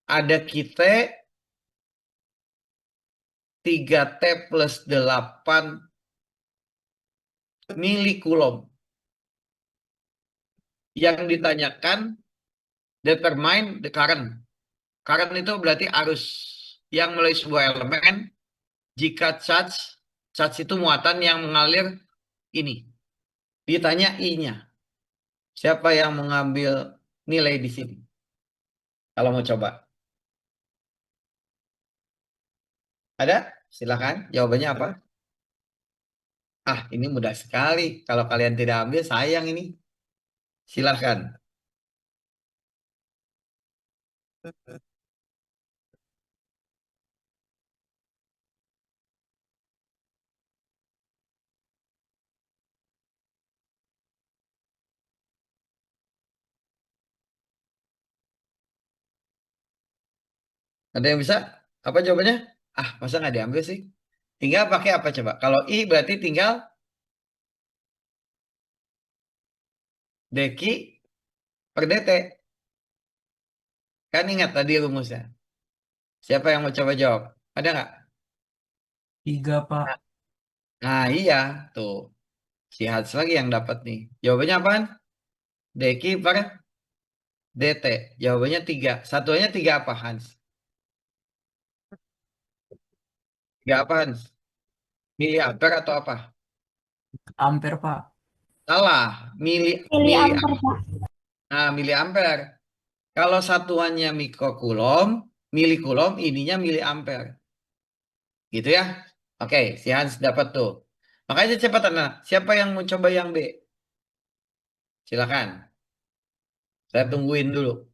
ada kita 3T plus 8 milikulom. Yang ditanyakan, determine the current. Current itu berarti arus yang melalui sebuah elemen jika charge itu muatan yang mengalir ini. Ditanya I-nya. Siapa yang mengambil nilai di sini? Kalau mau coba. Ada? Silakan. Jawabannya apa? Ini mudah sekali. Kalau kalian tidak ambil, sayang ini. Silakan. Ada yang bisa? Apa jawabannya? Masa nggak diambil sih? Tinggal pakai apa coba? Kalau I berarti tinggal deki per dt. Kan ingat tadi rumusnya. Siapa yang mau coba jawab? Ada nggak?
3, Pak.
Nah iya, tuh. Si Hats lagi yang dapat nih. Jawabannya apaan? Deki per dt. Jawabannya 3. Satuannya 3 apa, Hans? 3 apa, Hans? Miliampere atau apa?
Ampere, Pak.
Salah.
Miliampere, Pak.
Nah, miliampere. Kalau satuannya mikrokulom, milikulom, ininya miliampere. Gitu ya. Oke, si Hans dapat tuh. Makanya cepatan. Nah, siapa yang mau coba yang B? Silakan. Saya tungguin dulu.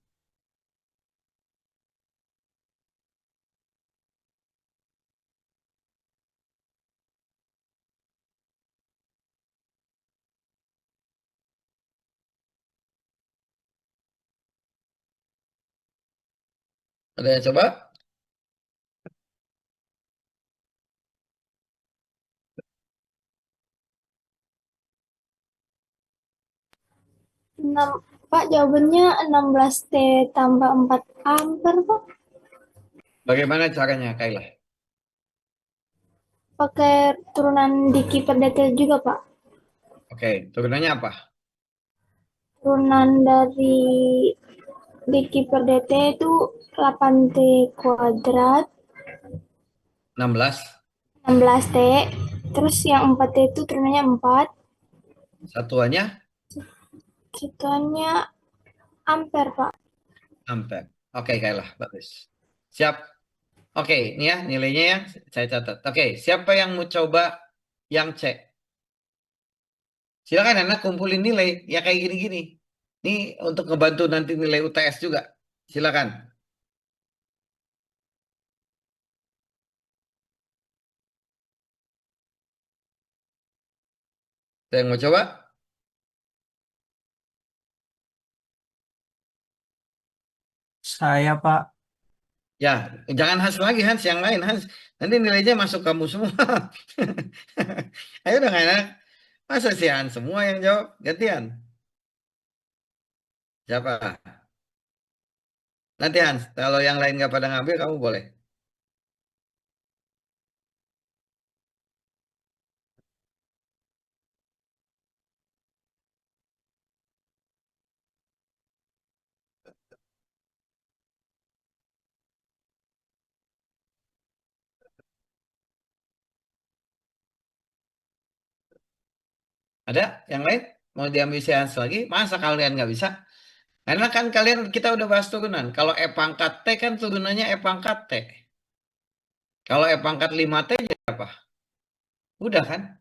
Ada yang coba?
Pak, jawabannya 16T tambah 4 ampere, Pak.
Bagaimana caranya, Kayla?
Pakai turunan diki per dt juga, Pak.
Oke, turunannya apa?
Turunan dari diki per dt itu 8T kuadrat,
16.
16T. Terus yang 4T itu turunannya 4.
Satuannya
Satuannya ampere, Pak.
ampere. Oke, Kayla, bagus. Siap. Oke, ini ya nilainya ya. Saya catat. Oke, siapa yang mau coba yang C? Silakan anak kumpulin nilai. Ya kayak gini-gini. Ini untuk ngebantu nanti nilai UTS juga. Silakan. Saya mau coba.
Saya, Pak.
Ya, jangan Hans lagi, Hans yang lain, Hans. Nanti nilainya masuk kamu semua. Ayo dong anak. Masa si Hans semua yang jawab? Gantian. Siapa? Nanti Hans, kalau yang lain nggak pada ngambil, kamu boleh. Ada yang lain? Mau diambil si Hans lagi? Masa kalian nggak bisa? Karena kan kalian kita udah bahas turunan. Kalau E pangkat T kan turunannya E pangkat T. Kalau E pangkat 5T jadi apa? Udah kan?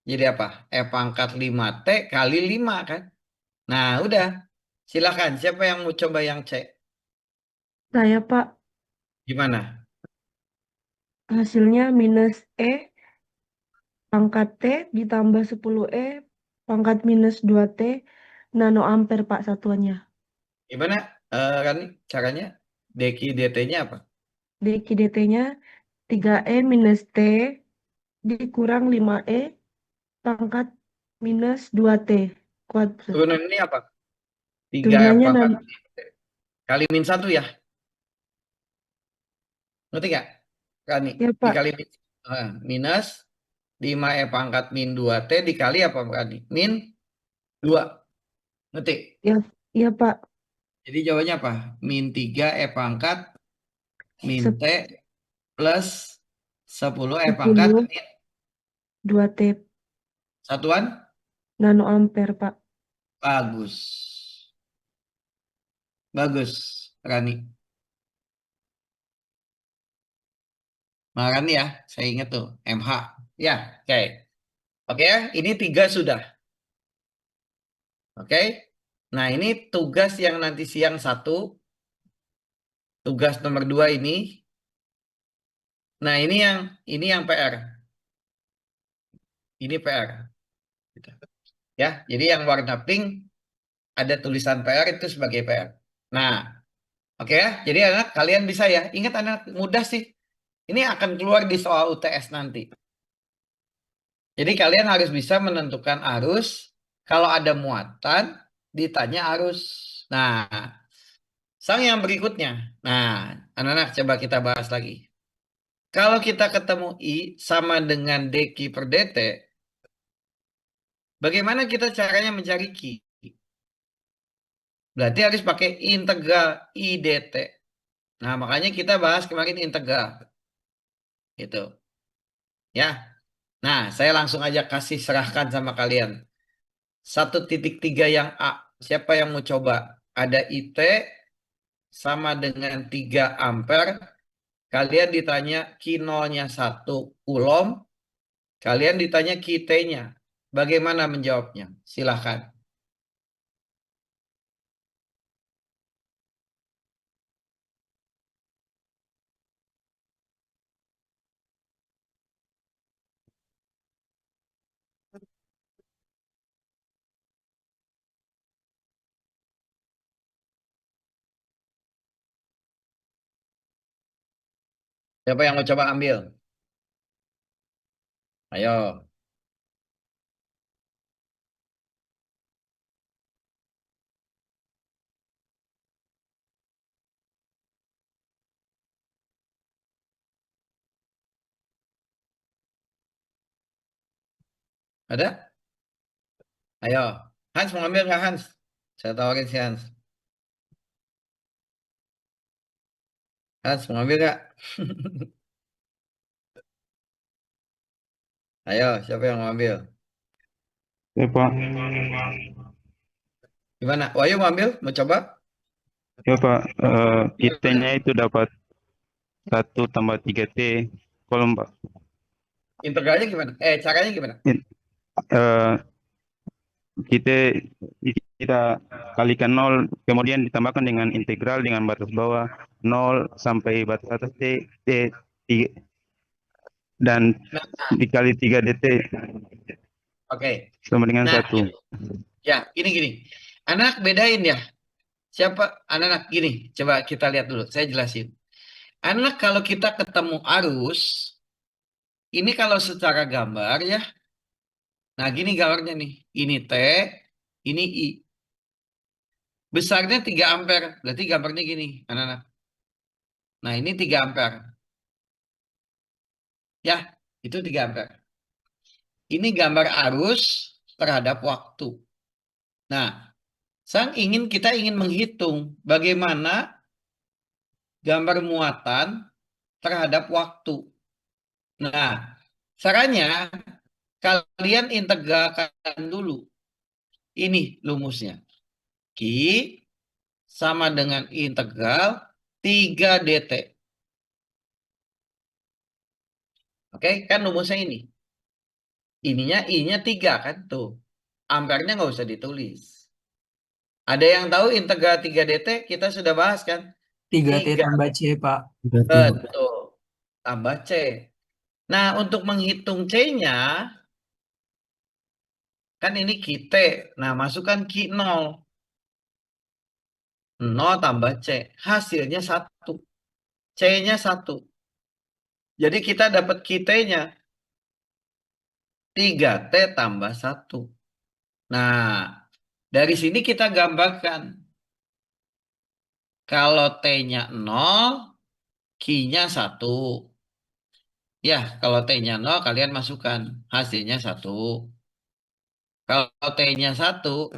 Jadi apa? E pangkat 5T kali 5 kan? Nah, udah. Silakan. Siapa yang mau coba yang C?
Saya, Pak,
Gimana?
hasilnya minus E pangkat T ditambah 10E pangkat minus 2T nanoampere, Pak, satuannya.
Gimana? Kan caranya? Deki DT-nya apa?
Dq dt-nya 3E minus T dikurang 5E pangkat minus 2T kuadrat.
Turunan ini apa? 3 E
Turunannya
pangkat kali min 1 ya? Ngerti nggak? Kan
ya, Pak.
dikali minus 5E pangkat min 2T dikali apa kan? Min 2. Ngerti?
Ya, ya, Pak.
Jadi jawabannya apa? Min 3E pangkat min
Sep-
T plus 10E pangkat
10
min
2T
satuan?
nanoampere, Pak.
Bagus. Bagus, Rani. Rani ya, saya ingat tuh, MH. Ya, oke. Oke ya, ini 3 sudah. Oke. Nah, ini tugas yang nanti siang 1. Tugas nomor 2 ini. Nah, ini yang PR. Ini PR. Gitu. Ya, jadi yang warna pink ada tulisan PR itu sebagai PR. Nah, oke ya. Jadi anak kalian bisa ya. Ingat anak mudah sih. Ini akan keluar di soal UTS nanti. Jadi kalian harus bisa menentukan arus. Kalau ada muatan, ditanya arus. Nah, sang yang berikutnya. Nah, anak-anak coba kita bahas lagi. Kalau kita ketemu I sama dengan DQ per DT, bagaimana kita caranya mencari Q? Berarti harus pakai integral I dt. Nah, makanya kita bahas kemarin integral. Gitu. Ya. Nah, saya langsung aja kasih serahkan sama kalian. 1.3 yang A. Siapa yang mau coba? Ada IT sama dengan 3 ampere. Kalian ditanya Q0-nya 1 Coulomb. Kalian ditanya QT-nya. Bagaimana menjawabnya? Silahkan. Siapa yang mau coba ambil? Ayo. Ada? Ayo. Hans mau ambil nggak Hans? Saya tawarin si Hans. Hans mau ambil nggak? Ayo, siapa yang mau ambil?
Ya Pak,
Gimana? Wahyu mau ambil? Mau coba?
ya Pak, kitanya itu dapat 1 tambah 3T kolom Pak.
Integralnya gimana? Caranya gimana?
Eh, kita kita kalikan 0, kemudian ditambahkan dengan integral dengan batas bawah 0 sampai batas atas T, 3, dan
Nah,
dikali 3DT
oke.
sama dengan
Nah,
1.
ya, gini. Anak bedain ya. Siapa? Anak gini. Coba kita lihat dulu. Saya jelasin. Anak kalau kita ketemu arus, ini kalau secara gambar ya, Nah, gini gambarnya nih. Ini T, ini I. Besarnya 3 ampere. Berarti gambarnya gini, anak-anak. Nah, ini 3 ampere. Ya, itu 3 ampere. Ini gambar arus terhadap waktu. Nah, kita ingin menghitung bagaimana gambar muatan terhadap waktu. Nah, caranya kalian integralkan dulu. Ini rumusnya. Q sama dengan integral 3 dt. Oke, kan rumusnya ini. Ininya I-nya 3 kan tuh. Ampernya nggak usah ditulis. Ada yang tahu integral 3 dt? Kita sudah bahas kan?
3T
3
tambah C, Pak.
betul. Tambah C. Nah, untuk menghitung C-nya, kan ini Q-T. Nah, masukkan Q0. 0 tambah C. Hasilnya 1. C-nya 1. Jadi kita dapat Q-T-nya. 3T tambah 1. Nah, dari sini kita gambarkan. Kalau T-nya 0, Q-nya 1. Ya, kalau T-nya 0, kalian masukkan. Hasilnya 1. Kalau T-nya 1,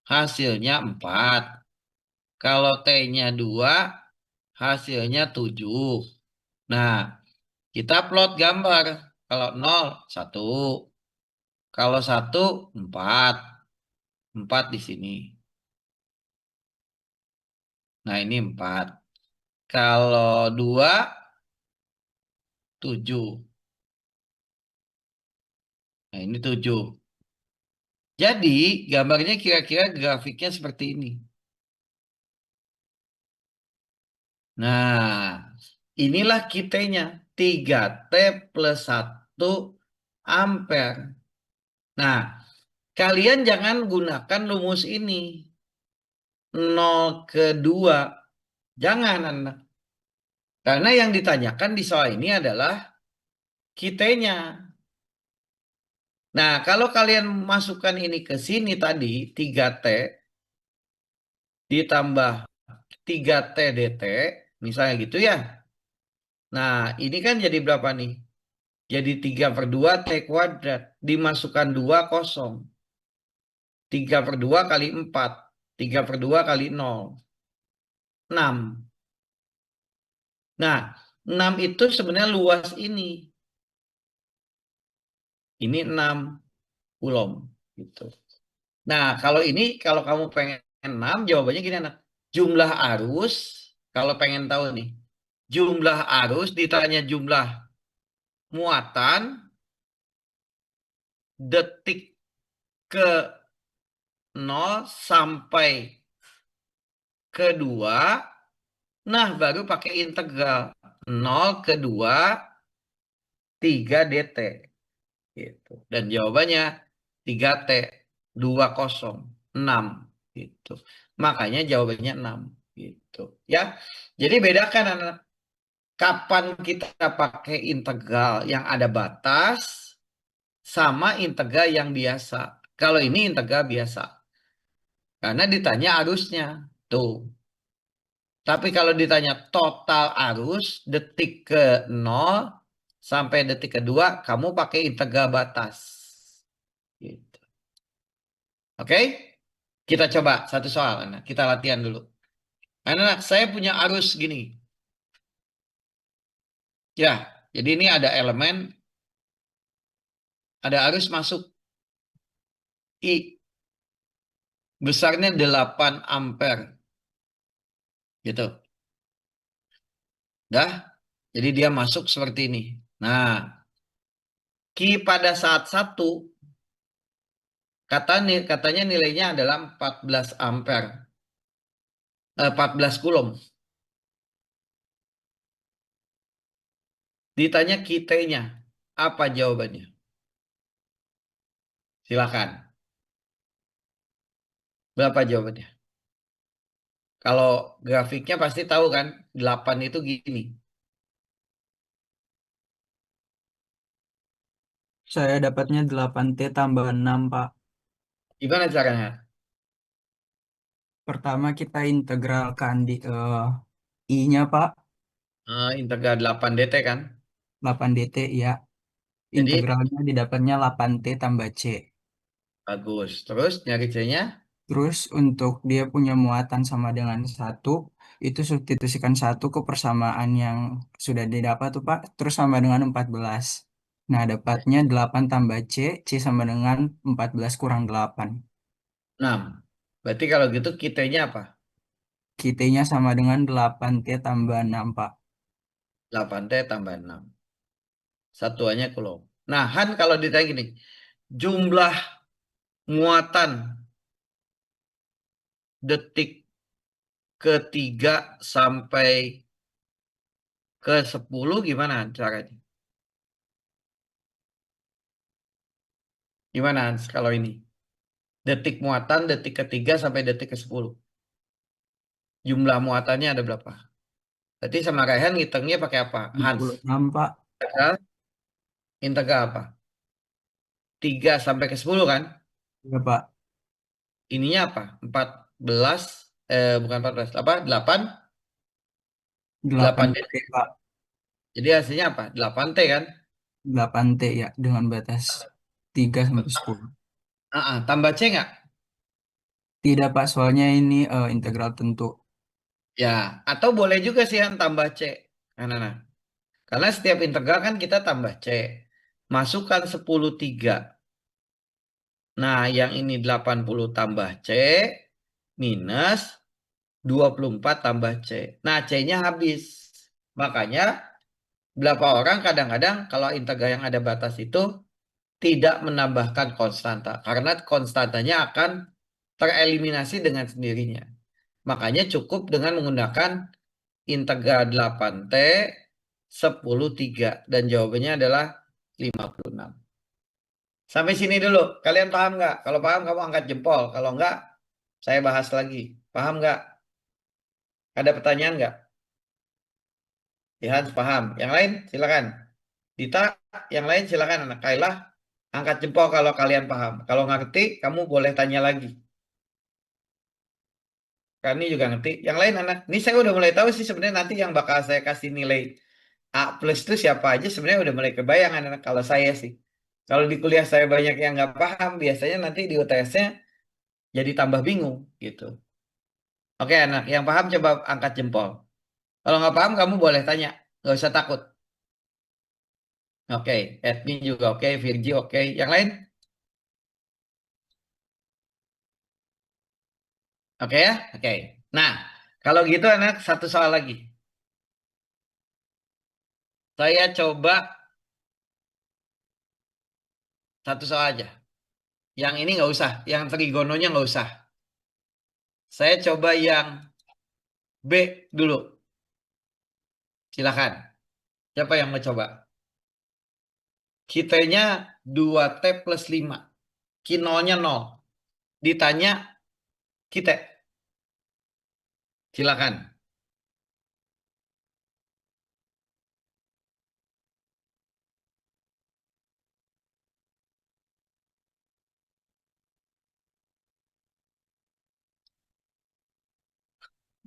hasilnya 4. Kalau T-nya 2, hasilnya 7. Nah, kita plot gambar. Kalau 0, 1. Kalau 1, 4. 4 di sini. Nah, ini 4. Kalau 2, 7. Nah, ini 7. Jadi, gambarnya kira-kira grafiknya seperti ini. Nah, inilah kitanya. 3T plus 1 ampere. Nah, kalian jangan gunakan rumus ini. 0 ke 2. Jangan, anak. Karena yang ditanyakan di soal ini adalah kitanya. Nah, kalau kalian masukkan ini ke sini tadi, 3T ditambah 3T dt, misalnya gitu ya. Nah, ini kan jadi berapa nih? Jadi 3/2 T kuadrat. Dimasukkan 2 kosong. 3/2 kali 4. 3/2 kali 0. 6. Nah, 6 itu sebenarnya luas ini. Ini 6 kulom. Gitu. Nah, kalau ini, kalau kamu pengen 6, jawabannya gini anak. Jumlah arus, kalau pengen tahu nih. Jumlah arus ditanya jumlah muatan, detik ke 0 sampai ke 2, nah baru pakai integral. 0 ke 2, 3 dt. Gitu. Dan jawabannya 3T 206 gitu. Makanya jawabannya 6 gitu ya. Jadi bedakan anak, kapan kita pakai integral yang ada batas sama integral yang biasa. Kalau ini integral biasa. Karena ditanya arusnya. Tuh. Tapi kalau ditanya total arus detik ke 0 sampai detik kedua, kamu pakai integral batas. Gitu. Oke? Kita coba satu soal, anak. Kita latihan dulu. Anak, saya punya arus gini. Ya, jadi ini ada elemen, ada arus masuk I. Besarnya 8 ampere. Gitu. Dah? Jadi dia masuk seperti ini. Nah, Q pada saat 1, katanya nilainya adalah 14 ampere. 14 kulom. Ditanya QT-nya. Apa jawabannya? Silakan. Berapa jawabannya? Kalau grafiknya pasti tahu kan, 8 itu gini.
Saya dapatnya 8T tambah 6, Pak.
Gimana caranya?
Pertama kita integralkan di I-nya, Pak.
Integral 8 dt kan?
8DT ya.
Jadi
Integralnya didapatnya 8T tambah C.
bagus. Terus nyari C-nya?
Terus untuk dia punya muatan sama dengan 1, itu substitusikan 1 ke persamaan yang sudah didapat tuh Pak, terus sama dengan 14. Nah, dapatnya 8 tambah C, C sama dengan 14 kurang 8.
6. Berarti kalau gitu kitanya apa?
Kitanya sama dengan 8T tambah 6, Pak.
8T tambah 6. Satuannya Coulomb. Nah, Han kalau ditanya gini, jumlah muatan detik ketiga sampai ke 10 gimana caranya? Gimana Hans kalau ini? Detik muatan detik ketiga sampai detik ke 10. Jumlah muatannya ada berapa? Berarti sama Rehan ngitungnya pakai apa? Hans.
26, Pak.
Integral, integral apa? 3 sampai ke 10 kan?
Ya, Pak.
Ininya apa? 14, bukan 14, apa? 8, 8
8T,
detik.
Pak.
Jadi hasilnya apa? 8T kan?
8T ya, dengan batas 3 sampai 10.
Tambah C nggak?
Tidak, Pak, soalnya ini integral tentu.
Ya, atau boleh juga sih yang tambah C. Nah. Karena setiap integral kan kita tambah C. Masukkan 10/3. Nah, yang ini 80 tambah C minus 24 tambah C. Nah, C-nya habis. Makanya berapa orang kadang-kadang kalau integral yang ada batas itu tidak menambahkan konstanta. Karena konstantanya akan tereliminasi dengan sendirinya. Makanya cukup dengan menggunakan integral 8T 10/3. Dan jawabannya adalah 56. Sampai sini dulu. Kalian paham nggak? Kalau paham kamu angkat jempol. Kalau nggak, saya bahas lagi. Paham nggak? Ada pertanyaan nggak? Ya, Hans paham. Yang lain silakan. Dita, yang lain silakan. Anak Kailah, angkat jempol kalau kalian paham. Kalau nggak ngerti, kamu boleh tanya lagi. Kami juga ngerti. Yang lain anak, ini saya udah mulai tahu sih sebenarnya nanti yang bakal saya kasih nilai A plus itu siapa aja sebenarnya udah mulai kebayang anak kalau saya sih. Kalau di kuliah saya banyak yang nggak paham, biasanya nanti di UTS-nya jadi tambah bingung gitu. Oke anak, yang paham coba angkat jempol. Kalau nggak paham kamu boleh tanya, nggak usah takut. Oke, Edmi juga oke, Virgi oke. Yang lain? Oke ya? Oke. Nah, kalau gitu anak, satu soal lagi. Saya coba satu soal aja. Yang ini nggak usah, yang trigononya nggak usah. Saya coba yang B dulu. Silakan. Siapa yang mau coba? Kitanya 2T plus 5. Kinolnya 0. Ditanya kita. Silakan.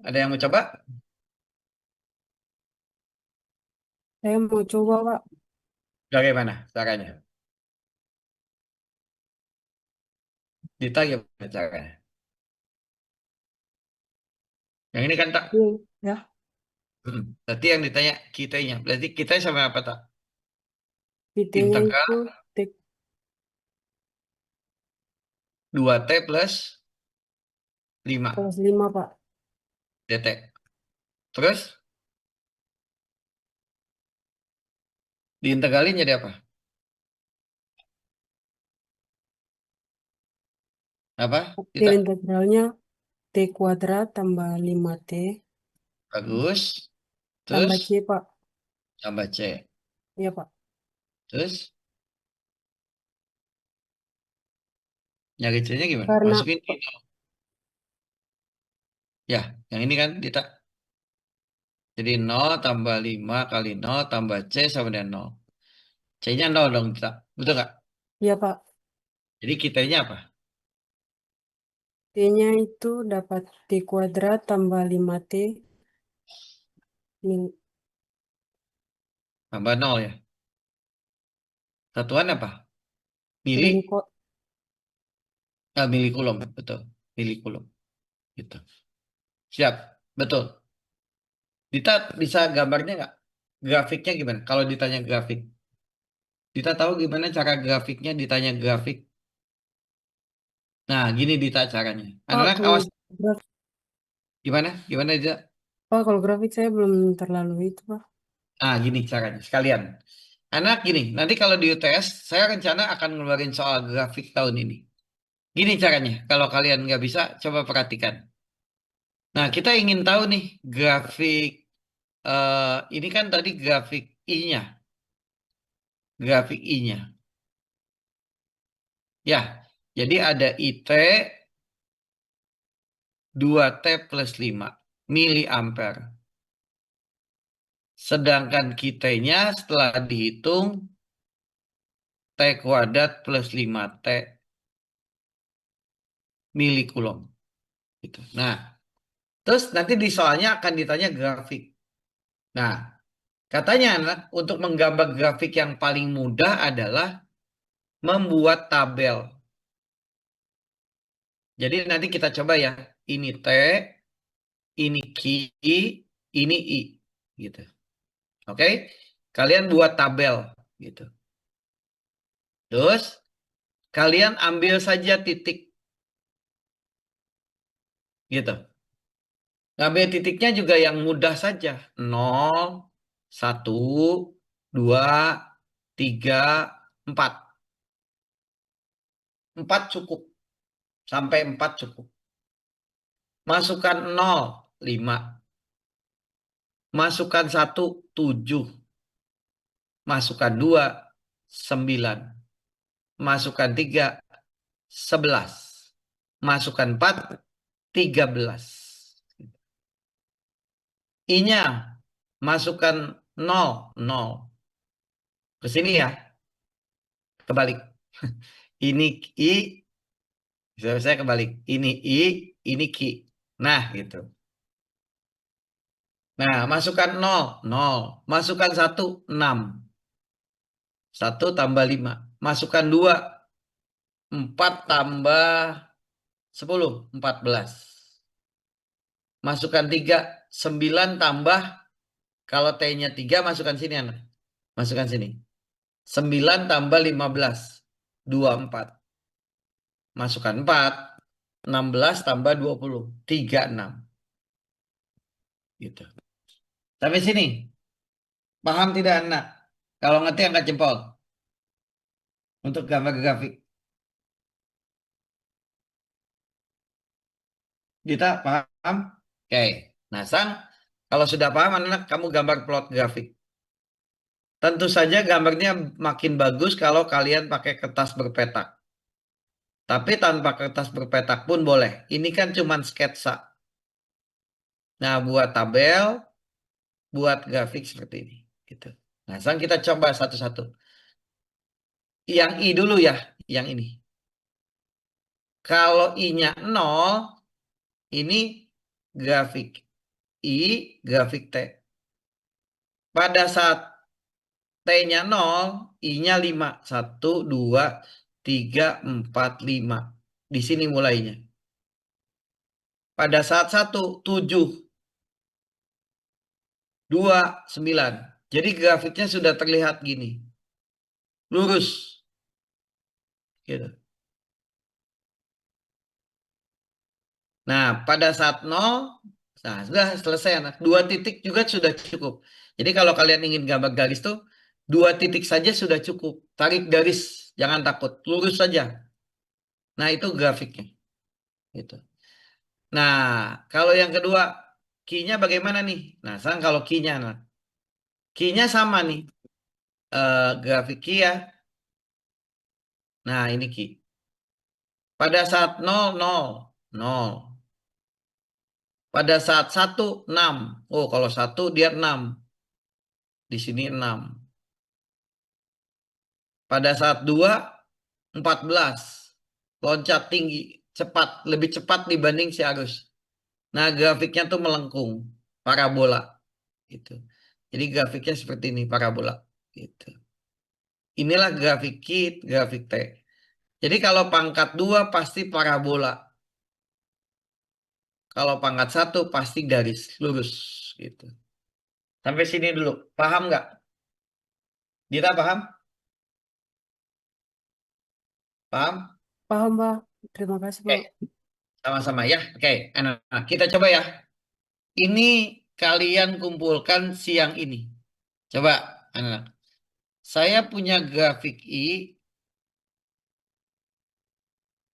Ada yang mau coba?
Saya mau coba, Pak.
Bagaimana caranya? Dita gimana caranya? Yang ini kan tak.
Iya, ya.
Berarti yang ditanya kitanya. Berarti kita sama apa tak?
Kitanya
Integral
itu tek
2T plus 5
kelas 5, Pak.
dt. Terus diintegralin jadi apa? Apa? Dita?
Integralnya T kuadrat tambah 5T
Bagus.
tambah
Terus
C, Pak.
tambah C.
Iya, Pak.
Terus nyari C-nya gimana?
Karena
Masukin ini. Ya, yang ini kan Dita. Jadi 0 tambah 5 kali 0 tambah C sama dengan 0. C-nya 0 dong, Dita. Betul nggak?
Iya, Pak.
Jadi kitanya apa?
T-nya itu dapat T kuadrat tambah 5T min
Tambah 0 ya. Satuan apa? Mili?
min ko-
Milikulum, betul. Milikulum. Gitu. Siap, betul. Dita bisa gambarnya nggak? Grafiknya gimana? Kalau ditanya grafik. Dita tahu gimana cara grafiknya ditanya grafik? Nah, gini Dita caranya.
Pak,
Anak-anak
kalau
awas.
grafik,
Gimana? Gimana Dita?
Pak, kalau grafik saya belum terlalu itu, Pak.
Ah, gini caranya. Sekalian. Anak gini, nanti kalau di UTS, saya rencana akan ngeluarin soal grafik tahun ini. Gini caranya. Kalau kalian nggak bisa, coba perhatikan. Nah, kita ingin tahu nih, grafik, ini kan tadi grafik I-nya. Grafik I-nya. Ya, jadi ada IT 2T plus 5 miliampere. Sedangkan kitanya setelah dihitung T kuadrat plus 5T milikulum. Gitu. Nah, terus nanti di soalnya akan ditanya grafik. Nah, katanya anak untuk menggambar grafik yang paling mudah adalah membuat tabel. Jadi nanti kita coba ya. Ini T, ini Q, ini I. Gitu. Oke? Kalian buat tabel. Gitu. Terus kalian ambil saja titik. Gitu. Ngambil titiknya juga yang mudah saja. 0, 1, 2, 3, 4. 4 cukup. Sampai 4 cukup. Masukkan 0, 5. Masukkan 1, 7. Masukkan 2, 9. Masukkan 3, 11. Masukkan 4, 13. I-nya masukkan 0, 0. Ke sini ya. Kebalik. Ini I, saya kebalik. Ini I, ini Q. Nah, gitu. Nah, masukkan 0, 0. Masukkan 1, 6. 1 tambah 5. Masukkan 2, 4 tambah 10, 14. Masukkan 3, 9 tambah, kalau T-nya 3, masukkan sini anak. Masukkan sini. 9 tambah 15, 24. Masukkan 4, 16 tambah 20, 36. Gitu. Sampai sini. Paham tidak anak? Kalau ngerti angkat jempol. Untuk gambar grafik. Dita, paham? Oke. Nah, Sang, kalau sudah paham anak, kamu gambar plot grafik. Tentu saja gambarnya makin bagus kalau kalian pakai kertas berpetak. Tapi tanpa kertas berpetak pun boleh. Ini kan cuma sketsa. Nah, buat tabel, buat grafik seperti ini. Gitu. Nah, Sang kita coba satu-satu. Yang I dulu ya, yang ini. Kalau I-nya 0, ini grafik I, grafik T. Pada saat T-nya 0, I-nya 5. 1, 2, 3, 4, 5. Di sini mulainya. Pada saat 1, 7. 2, 9. Jadi grafiknya sudah terlihat gini. Lurus. Gitu. Nah, pada saat 0, nah sudah selesai anak. 2 titik juga sudah cukup. Jadi kalau kalian ingin gambar garis tuh, 2 titik saja sudah cukup. Tarik garis, jangan takut. Lurus saja. Nah, itu grafiknya. Gitu. Nah, kalau yang kedua, key-nya bagaimana nih? Nah, sekarang kalau key-nya, nah, key-nya sama nih. Grafik key ya. Nah, ini key. Pada saat 0, 0, 0. Pada saat 1, 6. Oh, kalau 1 dia 6. Di sini 6. Pada saat 2, 14. Loncat tinggi, cepat, lebih cepat dibanding si arus. Nah, grafiknya tuh melengkung, parabola gitu. Jadi grafiknya seperti ini, parabola gitu. Inilah grafik grafik T. Jadi kalau pangkat 2 pasti parabola. Kalau pangkat 1 pasti garis lurus gitu. Sampai sini dulu. Paham nggak? Dita paham? Paham?
Paham, Pak. Terima kasih,
Oke,
Pak.
sama-sama ya. Oke, nah, kita coba ya. Ini kalian kumpulkan siang ini. Coba, anak-anak. Saya punya grafik I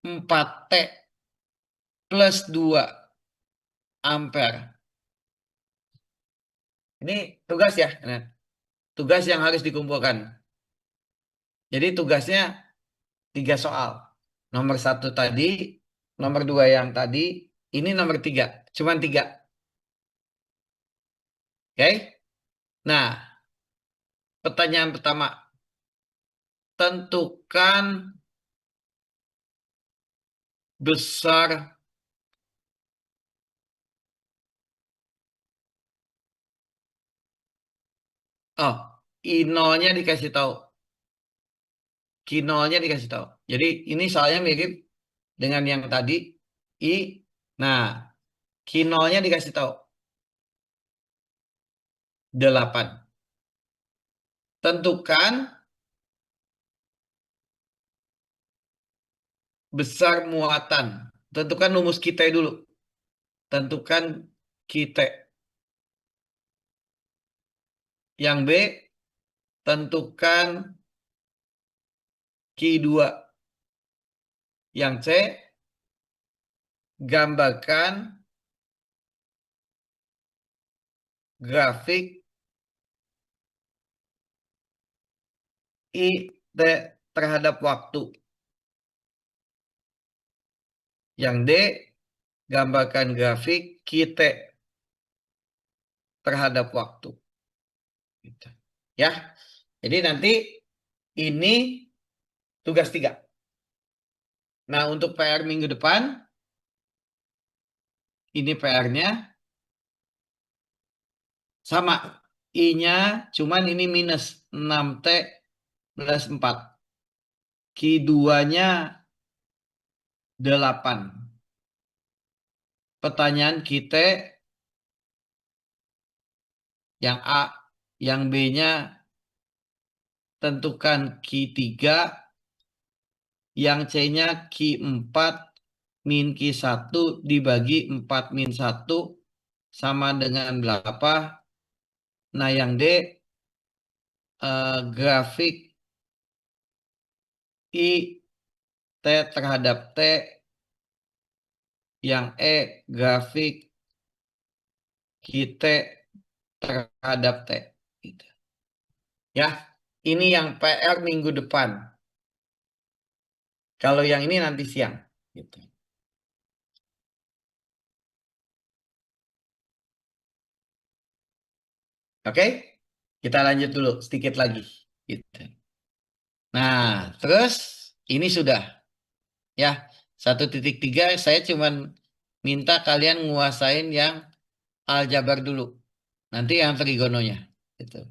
4T plus 2 ampere. Ini tugas ya. Nah, tugas yang harus dikumpulkan. Jadi tugasnya 3 soal. Nomor 1 tadi, nomor 2 yang tadi, ini nomor 3. Cuman 3. Oke? Nah, pertanyaan pertama. Tentukan besar I0-nya dikasih tahu. Q0-nya dikasih tahu. Jadi ini soalnya mirip dengan yang tadi I. Nah, Q0-nya dikasih tahu. 8. Tentukan besar muatan. Tentukan rumus kita dulu. Tentukan kita. Yang B, tentukan Q2. Yang C, gambarkan grafik IT terhadap waktu. Yang D, gambarkan grafik QT terhadap waktu. Gitu. Ya, jadi nanti ini tugas 3. Nah, untuk PR minggu depan, ini PR-nya sama. I-nya cuman ini minus 6T plus 4. Q2-nya 8. Pertanyaan kita yang A, yang B-nya tentukan Q3, yang C-nya Q4 min Q1 dibagi 4 min 1 sama dengan berapa? Nah, yang D grafik I T terhadap T, yang E grafik QT terhadap T. Gitu. Ya, ini yang PR minggu depan. Kalau yang ini nanti siang. Gitu. Oke, kita lanjut dulu sedikit lagi. Gitu. Nah, terus ini sudah. Ya, 1.3 saya cuman minta kalian nguasain yang aljabar dulu. Nanti yang trigononya. Gitu.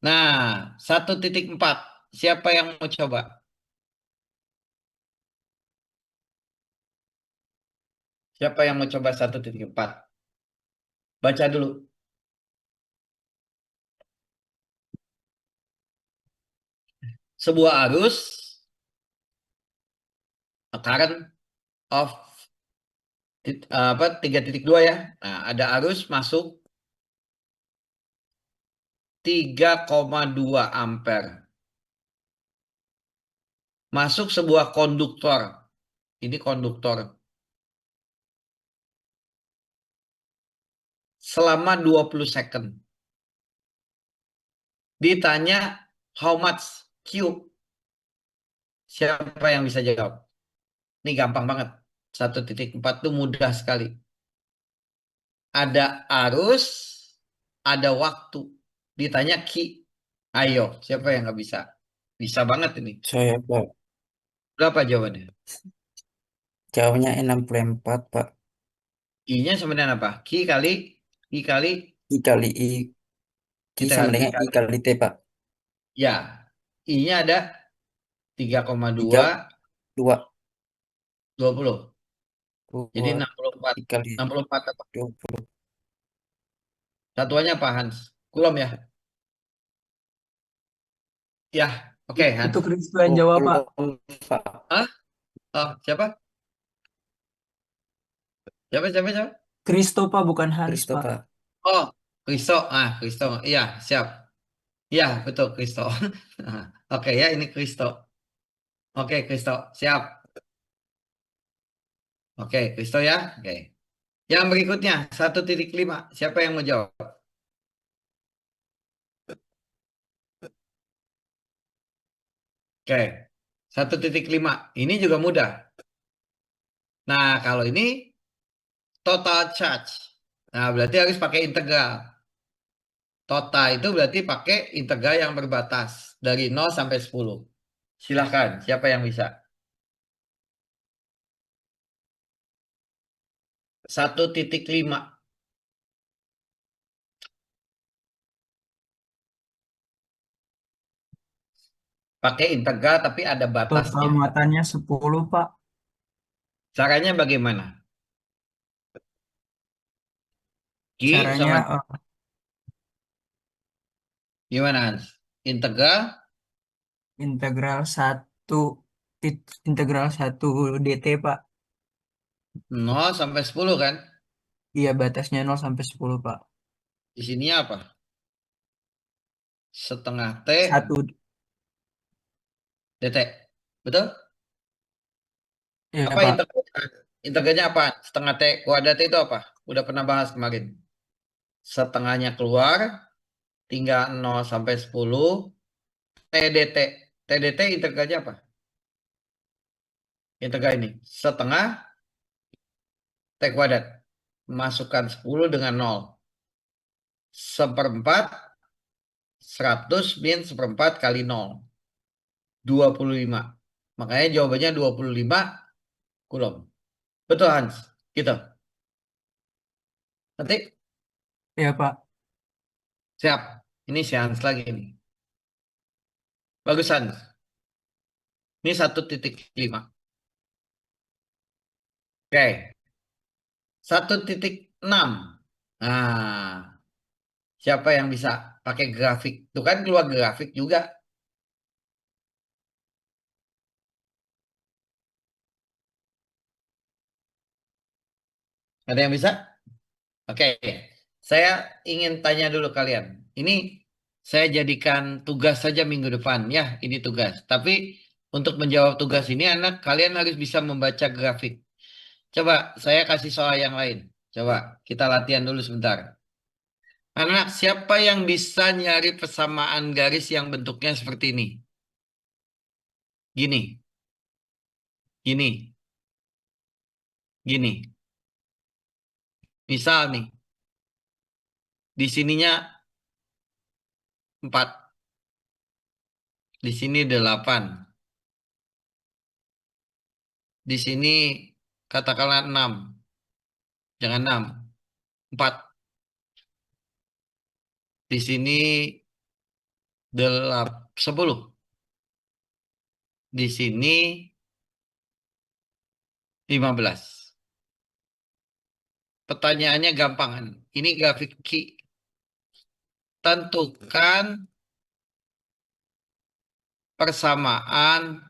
Nah, 1.4. Siapa yang mau coba? Siapa yang mau coba 1.4? Baca dulu. Sebuah arus current of 3.2 ya. Nah, ada arus masuk 3,2 ampere. Masuk sebuah konduktor. Ini konduktor. Selama 20 second. Ditanya how much Q. Siapa yang bisa jawab? Ini gampang banget. 1.4 itu mudah sekali. Ada arus, ada waktu. Ditanya Q. Ayo, siapa yang nggak bisa? Bisa banget ini.
Saya, Pak.
Berapa jawabannya?
Jawabnya 64, Pak.
I-nya sama dengan apa? I kali,
I kali I. Q
kita
sama
kali I
dengan I
kali.
kali T, Pak.
Ya, I-nya ada 3,2,
3,
20. Jadi
2,
64.
I kali
64 apa?
20.
Satuannya apa, Hans? Kulom ya? Ya, oke,
Itu
Hans.
Kristo yang jawab, Pak.
Pak.
Hah? Oh, siapa? Siapa?
Kristo, Pak, bukan Hans,
Kristo,
Pak.
Pak.
Oh, Kristo. Kristo. Iya, siap. Iya, betul, Kristo. Oke ya, ini Kristo. Oke, Kristo. Siap. Oke, Kristo ya. Oke. Yang berikutnya, 1,5. Siapa yang mau jawab? Oke, 1,5. Ini juga mudah. Nah, kalau ini total charge. Nah, berarti harus pakai integral. Total itu berarti pakai integral yang berbatas. Dari 0 sampai 10. Silahkan, siapa yang bisa? 1,5. Pakai integral tapi ada
Total
batasnya.
muatannya 10, Pak.
Caranya bagaimana? Ki
Caranya
sama gimana, Hans? Integral
integral 1 dt, Pak.
0 sampai 10 kan?
Iya, batasnya 0 sampai 10, Pak.
Di sini apa? Setengah T
1,
dt. Betul?
ya,
Apa
Pak.
integralnya? Integralnya apa? Setengah T kuadrat itu apa? Udah pernah bahas kemarin. Setengahnya keluar, tinggal 0 sampai 10, T dt. T dt integralnya apa? Integral ini. Setengah T kuadrat. Masukkan 10 dengan 0. Seperempat 100 min seperempat kali 0. 25. Makanya jawabannya 25 Coulomb. Betul, Hans? Gitu. Nanti
Ya, Pak.
siap. Ini si Hans lagi nih. Bagus, Hans. Ini 1,5. Oke. 1,6. Nah, siapa yang bisa pakai grafik? Itu kan keluar grafik juga. Ada yang bisa? Oke. Saya ingin tanya dulu kalian. Ini saya jadikan tugas saja minggu depan. Ya, ini tugas. Tapi untuk menjawab tugas ini, kalian harus bisa membaca grafik. Coba saya kasih soal yang lain. Coba kita latihan dulu sebentar. Anak, siapa yang bisa nyari persamaan garis yang bentuknya seperti ini? Gini, gini, gini. Misal nih, di sininya 4, di sini 8, di sini katakanlah 6, jangan 6, 4, di sini 10, di sini 15. Pertanyaannya gampang. Ini grafik Ki. Tentukan persamaan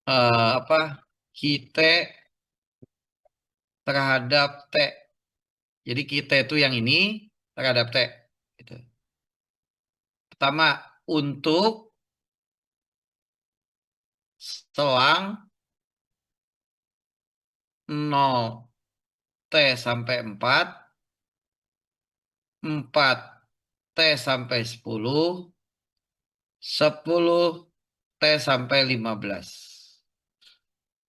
apa kita terhadap T. Jadi kita itu yang ini terhadap T. Gitu. Pertama, untuk selang 0 T sampai 4, 4 T sampai 10, 10 T sampai 15.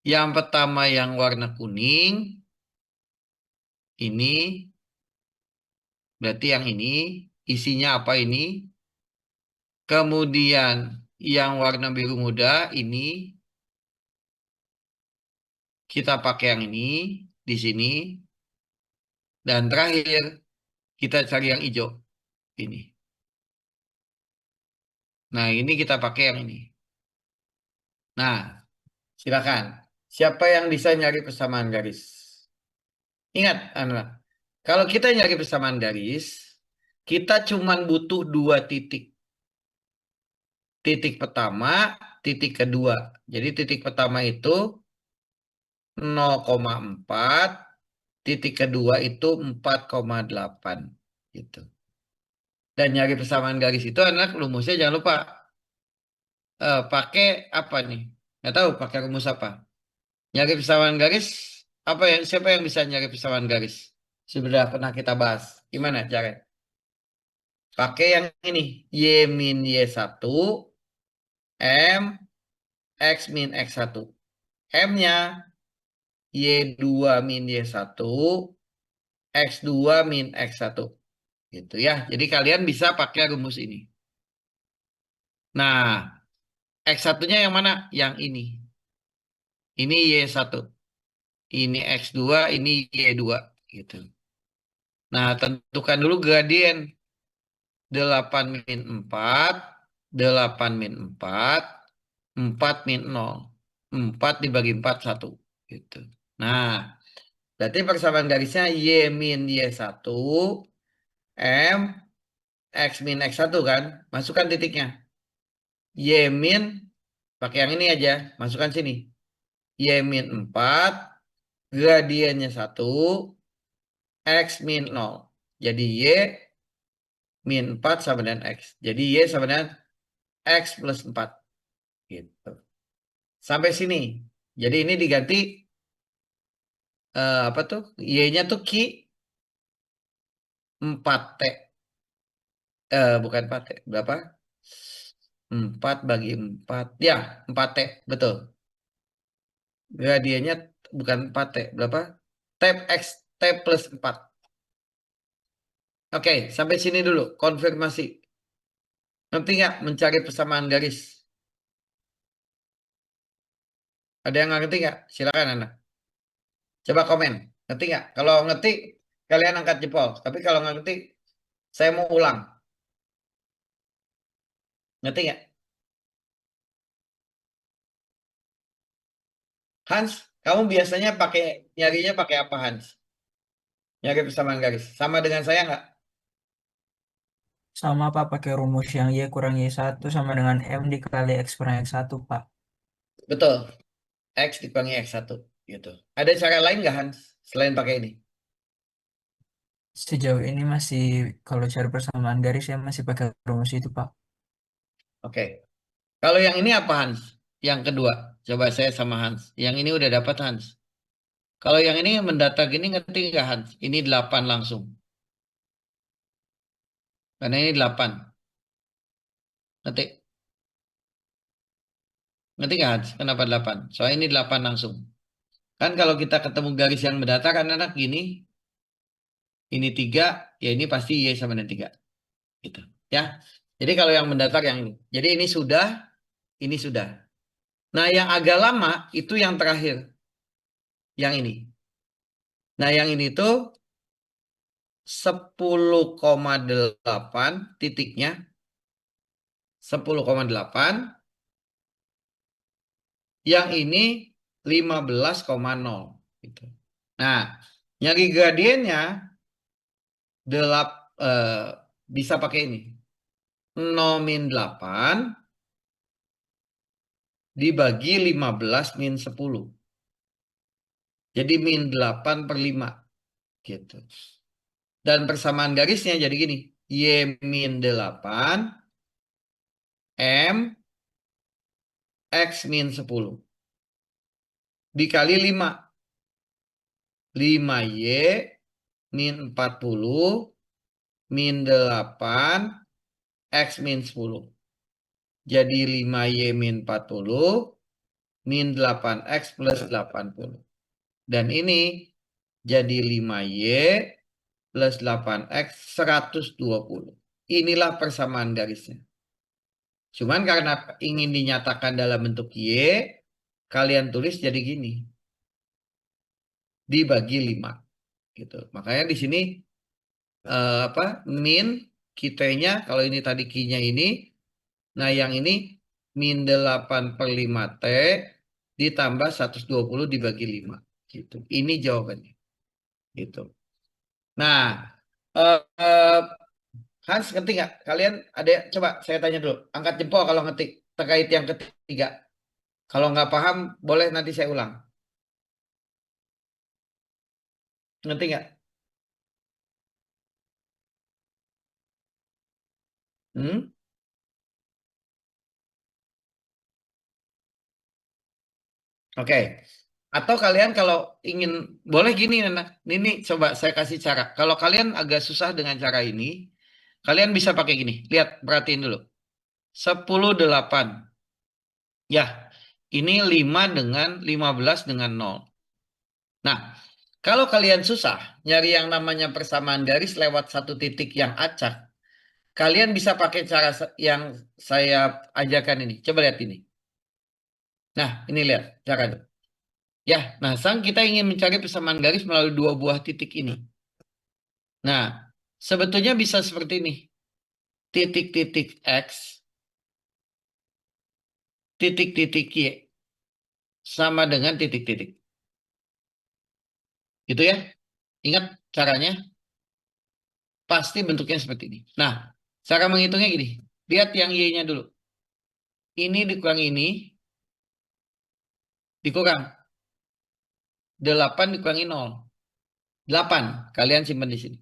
Yang pertama yang warna kuning, ini berarti yang ini isinya apa ini? Kemudian yang warna biru muda ini kita pakai yang ini di sini. Dan terakhir kita cari yang hijau ini. Nah, ini kita pakai yang ini. Nah, silakan. Siapa yang bisa nyari persamaan garis? Ingat, anak, kalau kita nyari persamaan garis, kita cuma butuh 2 titik. Titik pertama, titik kedua. Jadi titik pertama itu 0,4, titik kedua itu 4,8 gitu. Dan nyari persamaan garis itu anak rumusnya jangan lupa pakai apa nih? Nggak tahu pakai rumus apa. Nyari persamaan garis apa ya? Siapa yang bisa nyari persamaan garis? Sudah pernah kita bahas. Gimana cara? Pakai yang ini. Y min Y1 M X min X1. M-nya Y2 min Y1 X2 min X1. Gitu ya. Jadi kalian bisa pakai rumus ini. Nah, X1-nya yang mana? Yang ini. Ini Y1. Ini X2, ini Y2 gitu. Nah, tentukan dulu gradien 8 min 4, 8 min 4, 4 min 0. 4 dibagi 4, 1 gitu. Nah, berarti persamaan garisnya Y min Y1 M X min X1 kan? Masukkan titiknya. Y min pakai yang ini aja, masukkan sini. Y min 4, gradiennya 1, X min 0. Jadi Y min 4 sama dengan X. Jadi Y sama dengan X plus 4. Gitu. Sampai sini. Jadi ini diganti apa tuh? Y-nya tuh Ki 4T. Bukan 4T. Berapa? 4 bagi 4. Ya, 4T. Betul. Gradiennya bukan 4T. Berapa? T X T plus 4. Oke, sampai sini dulu. Konfirmasi. Ngerti nggak mencari persamaan garis? Ada yang ngerti nggak? Silakan anak. Coba komen. Ngerti nggak? Kalau ngerti, kalian angkat jempol. Tapi kalau nggak ngerti, saya mau ulang. Ngerti nggak? Hans, kamu biasanya nyarinya pakai apa Hans? Nyari persamaan garis. Sama dengan saya nggak?
Sama Pak, pakai rumus yang Y kurang Y1 sama dengan M dikali X kurang X1 Pak.
Betul. X dikurangi X1. Gitu. Ada cara lain nggak Hans? Selain pakai ini?
Sejauh ini masih, kalau cari persamaan garis ya masih pakai rumus itu Pak.
Oke. Kalau yang ini apa Hans? Yang kedua. Coba saya sama Hans. Yang ini udah dapat Hans. Kalau yang ini mendata gini ngerti nggak Hans? Ini 8 langsung. Karena ini 8. Ngerti? Ngerti nggak Hans? Kenapa 8? Soalnya ini 8 langsung. Kan kalau kita ketemu garis yang mendata kan anak gini. Ini 3. Ya ini pasti Y sama dengan 3. Gitu. Ya. Jadi kalau yang mendatar yang ini. Jadi ini sudah. Ini sudah. Nah yang agak lama itu yang terakhir. Yang ini. Nah yang ini tuh 10,8 titiknya. 10,8. Yang ini 15,0 gitu. Nah, nyari gradiennya bisa pakai ini. 0 min 8 dibagi 15 min 10. Jadi min 8 per 5 gitu. Dan persamaan garisnya jadi gini. Y min 8 M X min 10 dikali 5. 5Y min 40 min 8 X min 10. Jadi 5Y min 40 min 8X plus 80. Dan ini jadi 5Y plus 8X 120. Inilah persamaan garisnya. Cuman karena ingin dinyatakan dalam bentuk Y, kalian tulis jadi gini. Dibagi 5. Gitu. Makanya di sini min kitanya kalau ini tadi Q-nya ini, nah yang ini min 8/5T ditambah 120 dibagi 5. Gitu. Ini jawabannya. Gitu. Nah, Hans ngetik nggak? Kalian ada, coba saya tanya dulu. Angkat jempol kalau ngetik terkait yang ketiga. Kalau nggak paham, boleh nanti saya ulang. Ngerti nggak? Hmm? Oke. Atau kalian kalau ingin, boleh gini, Nana. Ini coba saya kasih cara. Kalau kalian agak susah dengan cara ini, kalian bisa pakai gini. Lihat, perhatiin dulu. 10/8. Ya, ini 5 dengan 15 dengan 0. Nah, kalau kalian susah nyari yang namanya persamaan garis lewat satu titik yang acak, kalian bisa pakai cara yang saya ajarkan ini. Coba lihat ini. Nah, ini lihat caranya. Ya, nah kita ingin mencari persamaan garis melalui dua buah titik ini. Nah, sebetulnya bisa seperti ini. Titik-titik X, titik-titik Y, sama dengan titik-titik. Gitu ya. Ingat caranya? Pasti bentuknya seperti ini. Nah, cara menghitungnya gini. Lihat yang Y-nya dulu. Ini dikurang ini, dikurang. 8 dikurangi 0. 8. Kalian simpan di sini.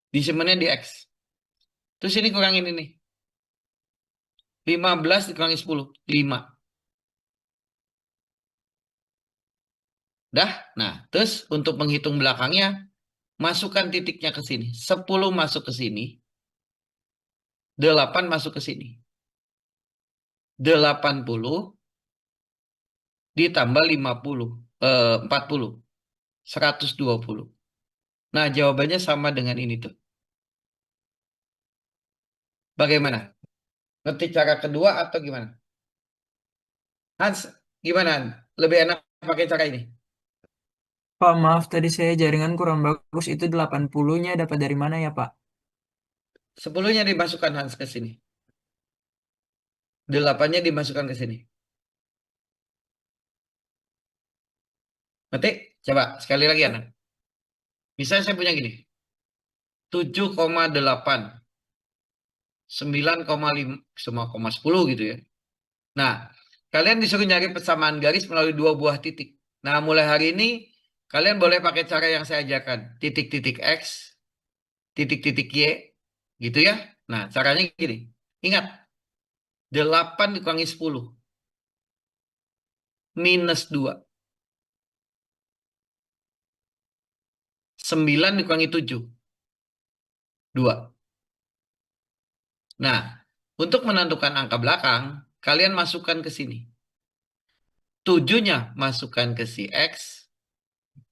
Disimpannya di X. Terus ini kurangin ini. 15 dikurangi 10. 5. Dah. Nah, terus untuk menghitung belakangnya, masukkan titiknya ke sini. 10 masuk ke sini. 8 masuk ke sini. 80 ditambah 50. 40. 120. Nah, jawabannya sama dengan ini tuh. Bagaimana? Ngerti cara kedua atau gimana? Hans, gimana? Lebih enak pakai cara ini?
Pak, maaf tadi saya jaringan kurang bagus. Itu 80-nya dapat dari mana ya, Pak?
10-nya dimasukkan Hans ke sini. 8-nya dimasukkan ke sini. Ngerti? Coba sekali lagi anak. Misalnya saya punya gini. 7,8. 9,5. 9,10 gitu ya. Nah, kalian disuruh nyari persamaan garis melalui dua buah titik. Nah, mulai hari ini kalian boleh pakai cara yang saya ajarkan. Titik-titik X, titik-titik Y, gitu ya. Nah, caranya gini. Ingat, 8 dikurangi 10. Minus 2. 9 dikurangi 7. 2. Nah, untuk menentukan angka belakang, kalian masukkan ke sini. 7-nya masukkan ke si X,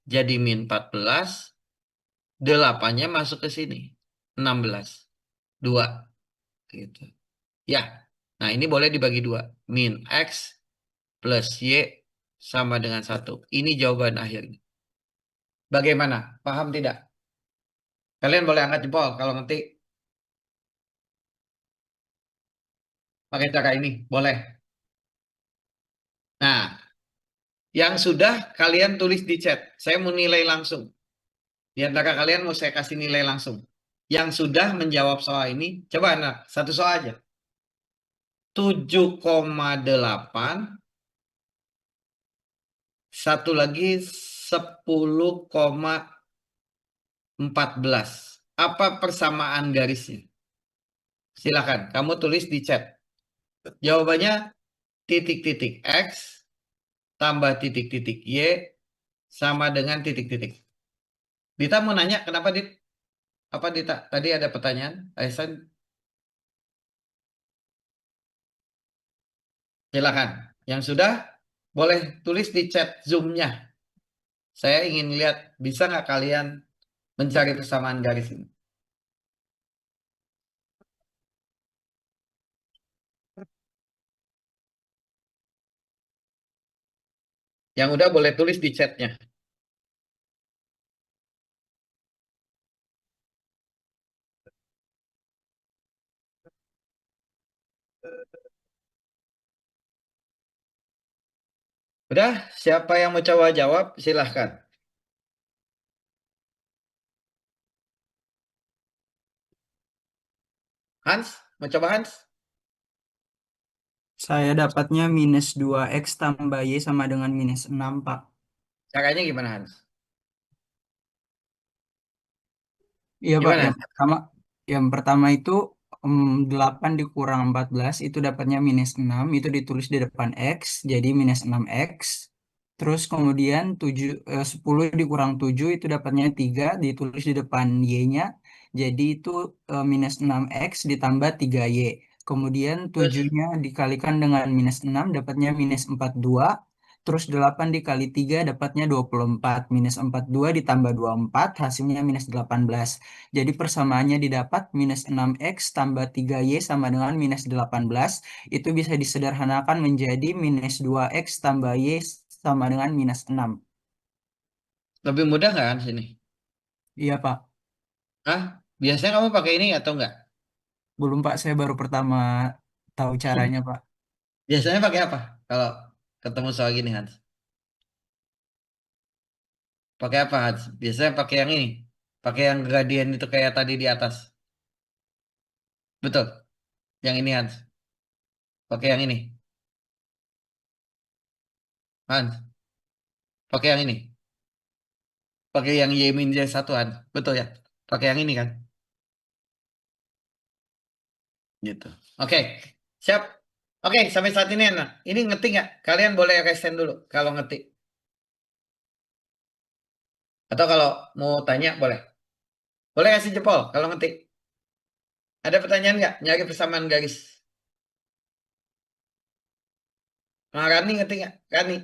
jadi min 14. 8-nya masuk ke sini. 16. 2. Gitu. Ya. Nah, ini boleh dibagi 2. Min X plus Y sama dengan 1. Ini jawaban akhirnya. Bagaimana? Paham tidak? Kalian boleh angkat jempol kalau ngerti. Pakai cara ini. Boleh. Nah, yang sudah kalian tulis di chat. Saya mau nilai langsung. Di antara kalian mau saya kasih nilai langsung. Yang sudah menjawab soal ini, coba anak, satu soal aja. 7,8. Satu lagi 10,14. Apa persamaan garisnya? Silakan, kamu tulis di chat. Jawabannya titik-titik X tambah titik-titik Y sama dengan titik-titik. Dita mau nanya kenapa, Dit? Apa Dita? Tadi ada pertanyaan, Aisan? Silakan. Yang sudah boleh tulis di chat Zoom-nya. Saya ingin lihat bisa nggak kalian mencari persamaan garis ini. Yang udah boleh tulis di chatnya. Udah, siapa yang mau coba jawab, silahkan. Hans, mau coba Hans?
Saya dapatnya minus 2x tambah y sama dengan minus 6, Pak.
Caranya gimana Hans?
Iya, Pak.
Gimana?
Yang pertama itu 8 dikurang 14 itu dapatnya minus 6, itu ditulis di depan x, jadi minus 6x. Terus kemudian 10 dikurang 7 itu dapatnya 3, ditulis di depan y-nya, jadi itu minus 6x ditambah 3y. Kemudian
Terus
7-nya dikalikan dengan minus 6 dapatnya minus 42. Terus 8 dikali 3 dapatnya 24. Minus 42 ditambah 24 hasilnya minus 18. Jadi persamaannya didapat minus 6x tambah 3y sama dengan minus 18. Itu bisa disederhanakan menjadi minus 2x tambah y sama dengan minus 6.
lebih mudah nggak Hans ini?
Iya, Pak.
Hah? Biasanya kamu pakai ini atau enggak?
Belum, Pak. Saya baru pertama tahu caranya, Pak.
Biasanya pakai apa? Kalau ketemu soal gini Hans. Pakai apa Hans? Biasanya pakai yang ini. Pakai yang gradien itu kayak tadi di atas. Betul. Yang ini Hans. Pakai yang ini. Hans. Pakai yang ini. Pakai yang Y min Y satu Hans. Betul ya? Pakai yang ini kan? Gitu. Oke. Siap. Oke, sampai saat ini enak. Ini ngetik nggak? Kalian boleh resen dulu kalau ngetik. Atau kalau mau tanya boleh. Boleh kasih jempol kalau ngetik. Ada pertanyaan nggak? Nyari persamaan garis. Nah, Rani ngetik nggak? Rani.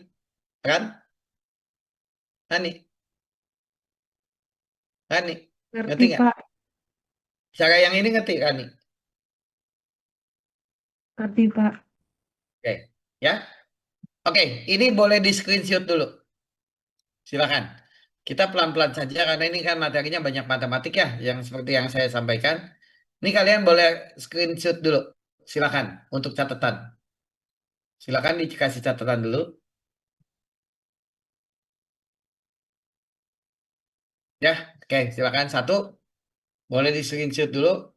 Ran? Rani. Rani.
Ngerti,
Ngetik nggak?
Pak.
Cara yang ini ngetik Rani.
Ngerti, Pak.
Oke. Ya. Oke. Ini boleh di screenshot dulu. Silakan. Kita pelan-pelan saja karena ini kan materinya banyak matematik ya. Yang seperti yang saya sampaikan. Ini kalian boleh screenshot dulu. Silakan untuk catatan. Silakan dikasih catatan dulu. Ya, oke, silakan satu. Boleh di screenshot dulu.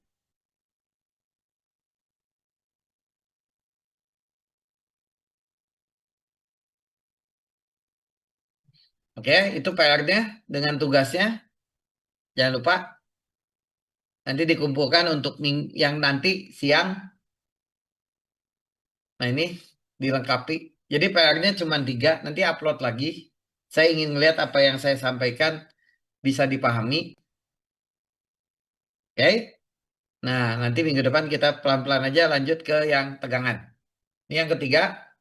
Oke, itu PR-nya dengan tugasnya. Jangan lupa nanti dikumpulkan untuk yang nanti siang. Nah ini dilengkapi. Jadi PR-nya cuma 3, nanti upload lagi. Saya ingin melihat apa yang saya sampaikan bisa dipahami. Oke. Nah, nanti minggu depan kita pelan-pelan aja lanjut ke yang tegangan. Ini yang ketiga.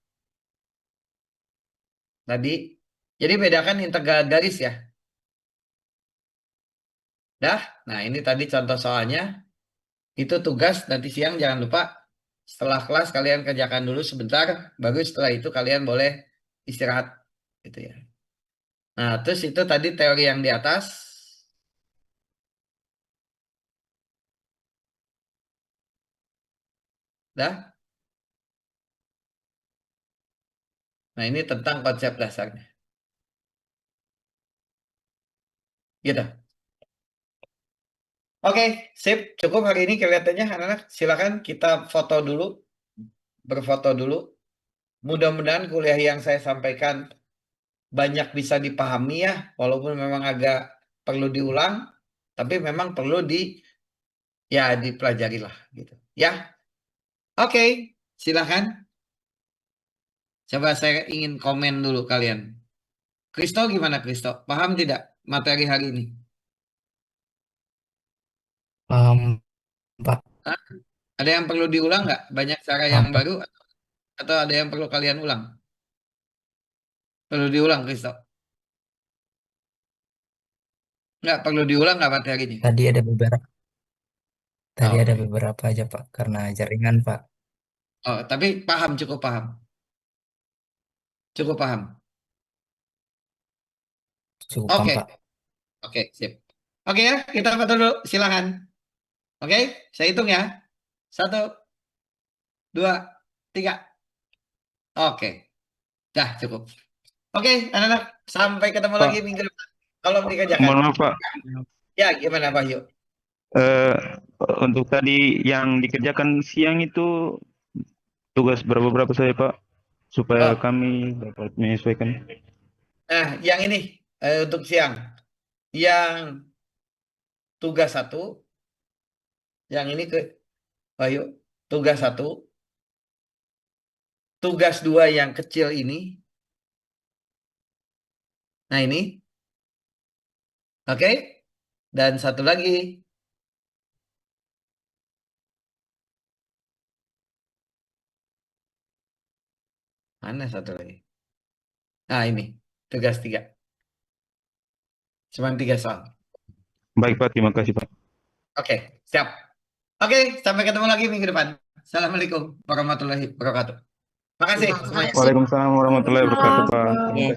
Tadi. Jadi bedakan integral garis ya. Dah. Nah, ini tadi contoh soalnya. Itu tugas nanti siang jangan lupa. Setelah kelas kalian kerjakan dulu sebentar. Baru setelah itu kalian boleh istirahat. Gitu ya. Nah, terus itu tadi teori yang di atas. Dah. Nah, ini tentang konsep dasarnya. Gitu. Oke, sip. Cukup hari ini kelihatannya anak-anak. Silakan kita foto dulu. Berfoto dulu. Mudah-mudahan kuliah yang saya sampaikan banyak bisa dipahami ya. Walaupun memang agak perlu diulang. Tapi memang perlu ya dipelajari lah gitu. Ya. Oke, silakan. Coba saya ingin komen dulu kalian. Kristo gimana Kristo? Paham tidak materi hari ini?
Pak,
Hah? Ada yang perlu diulang nggak? Banyak cara yang
paham, Pak.
baru atau ada yang perlu kalian ulang? Perlu diulang Kristo? Nggak perlu diulang nggak materinya?
Tadi ada beberapa, tadi ada
Oke.
beberapa aja, Pak, karena jaringan, Pak.
Oh, tapi paham, cukup paham. Cukup paham.
Cukupkan,
Oke,
Pak.
oke, sip. Oke ya, kita foto dulu, silakan. Oke, saya hitung ya. 1, 2, 3. Oke, dah cukup. Oke, anak-anak, sampai ketemu
Pak,
lagi minggu depan. Tolong dikerjakan.
mohon maaf Pak.
Ya, gimana Pak Yuk?
Eh, untuk tadi yang dikerjakan siang itu tugas berapa saya Pak? Supaya
Oh,
kami dapat menyesuaikan.
nah, yang ini untuk siang. Yang tugas 1, yang ini ke Pak Yuk. Tugas 1, tugas 2 yang kecil ini. Nah, ini. Oke. Dan satu lagi. Mana satu lagi? Nah, ini. Tugas 3. Cuma 3 soal.
Baik Pak, terima kasih Pak.
Oke, siap. Oke, sampai ketemu lagi minggu depan. Assalamualaikum warahmatullahi wabarakatuh. Makasih semuanya.
Waalaikumsalam warahmatullahi wabarakatuh Pak.
Pak.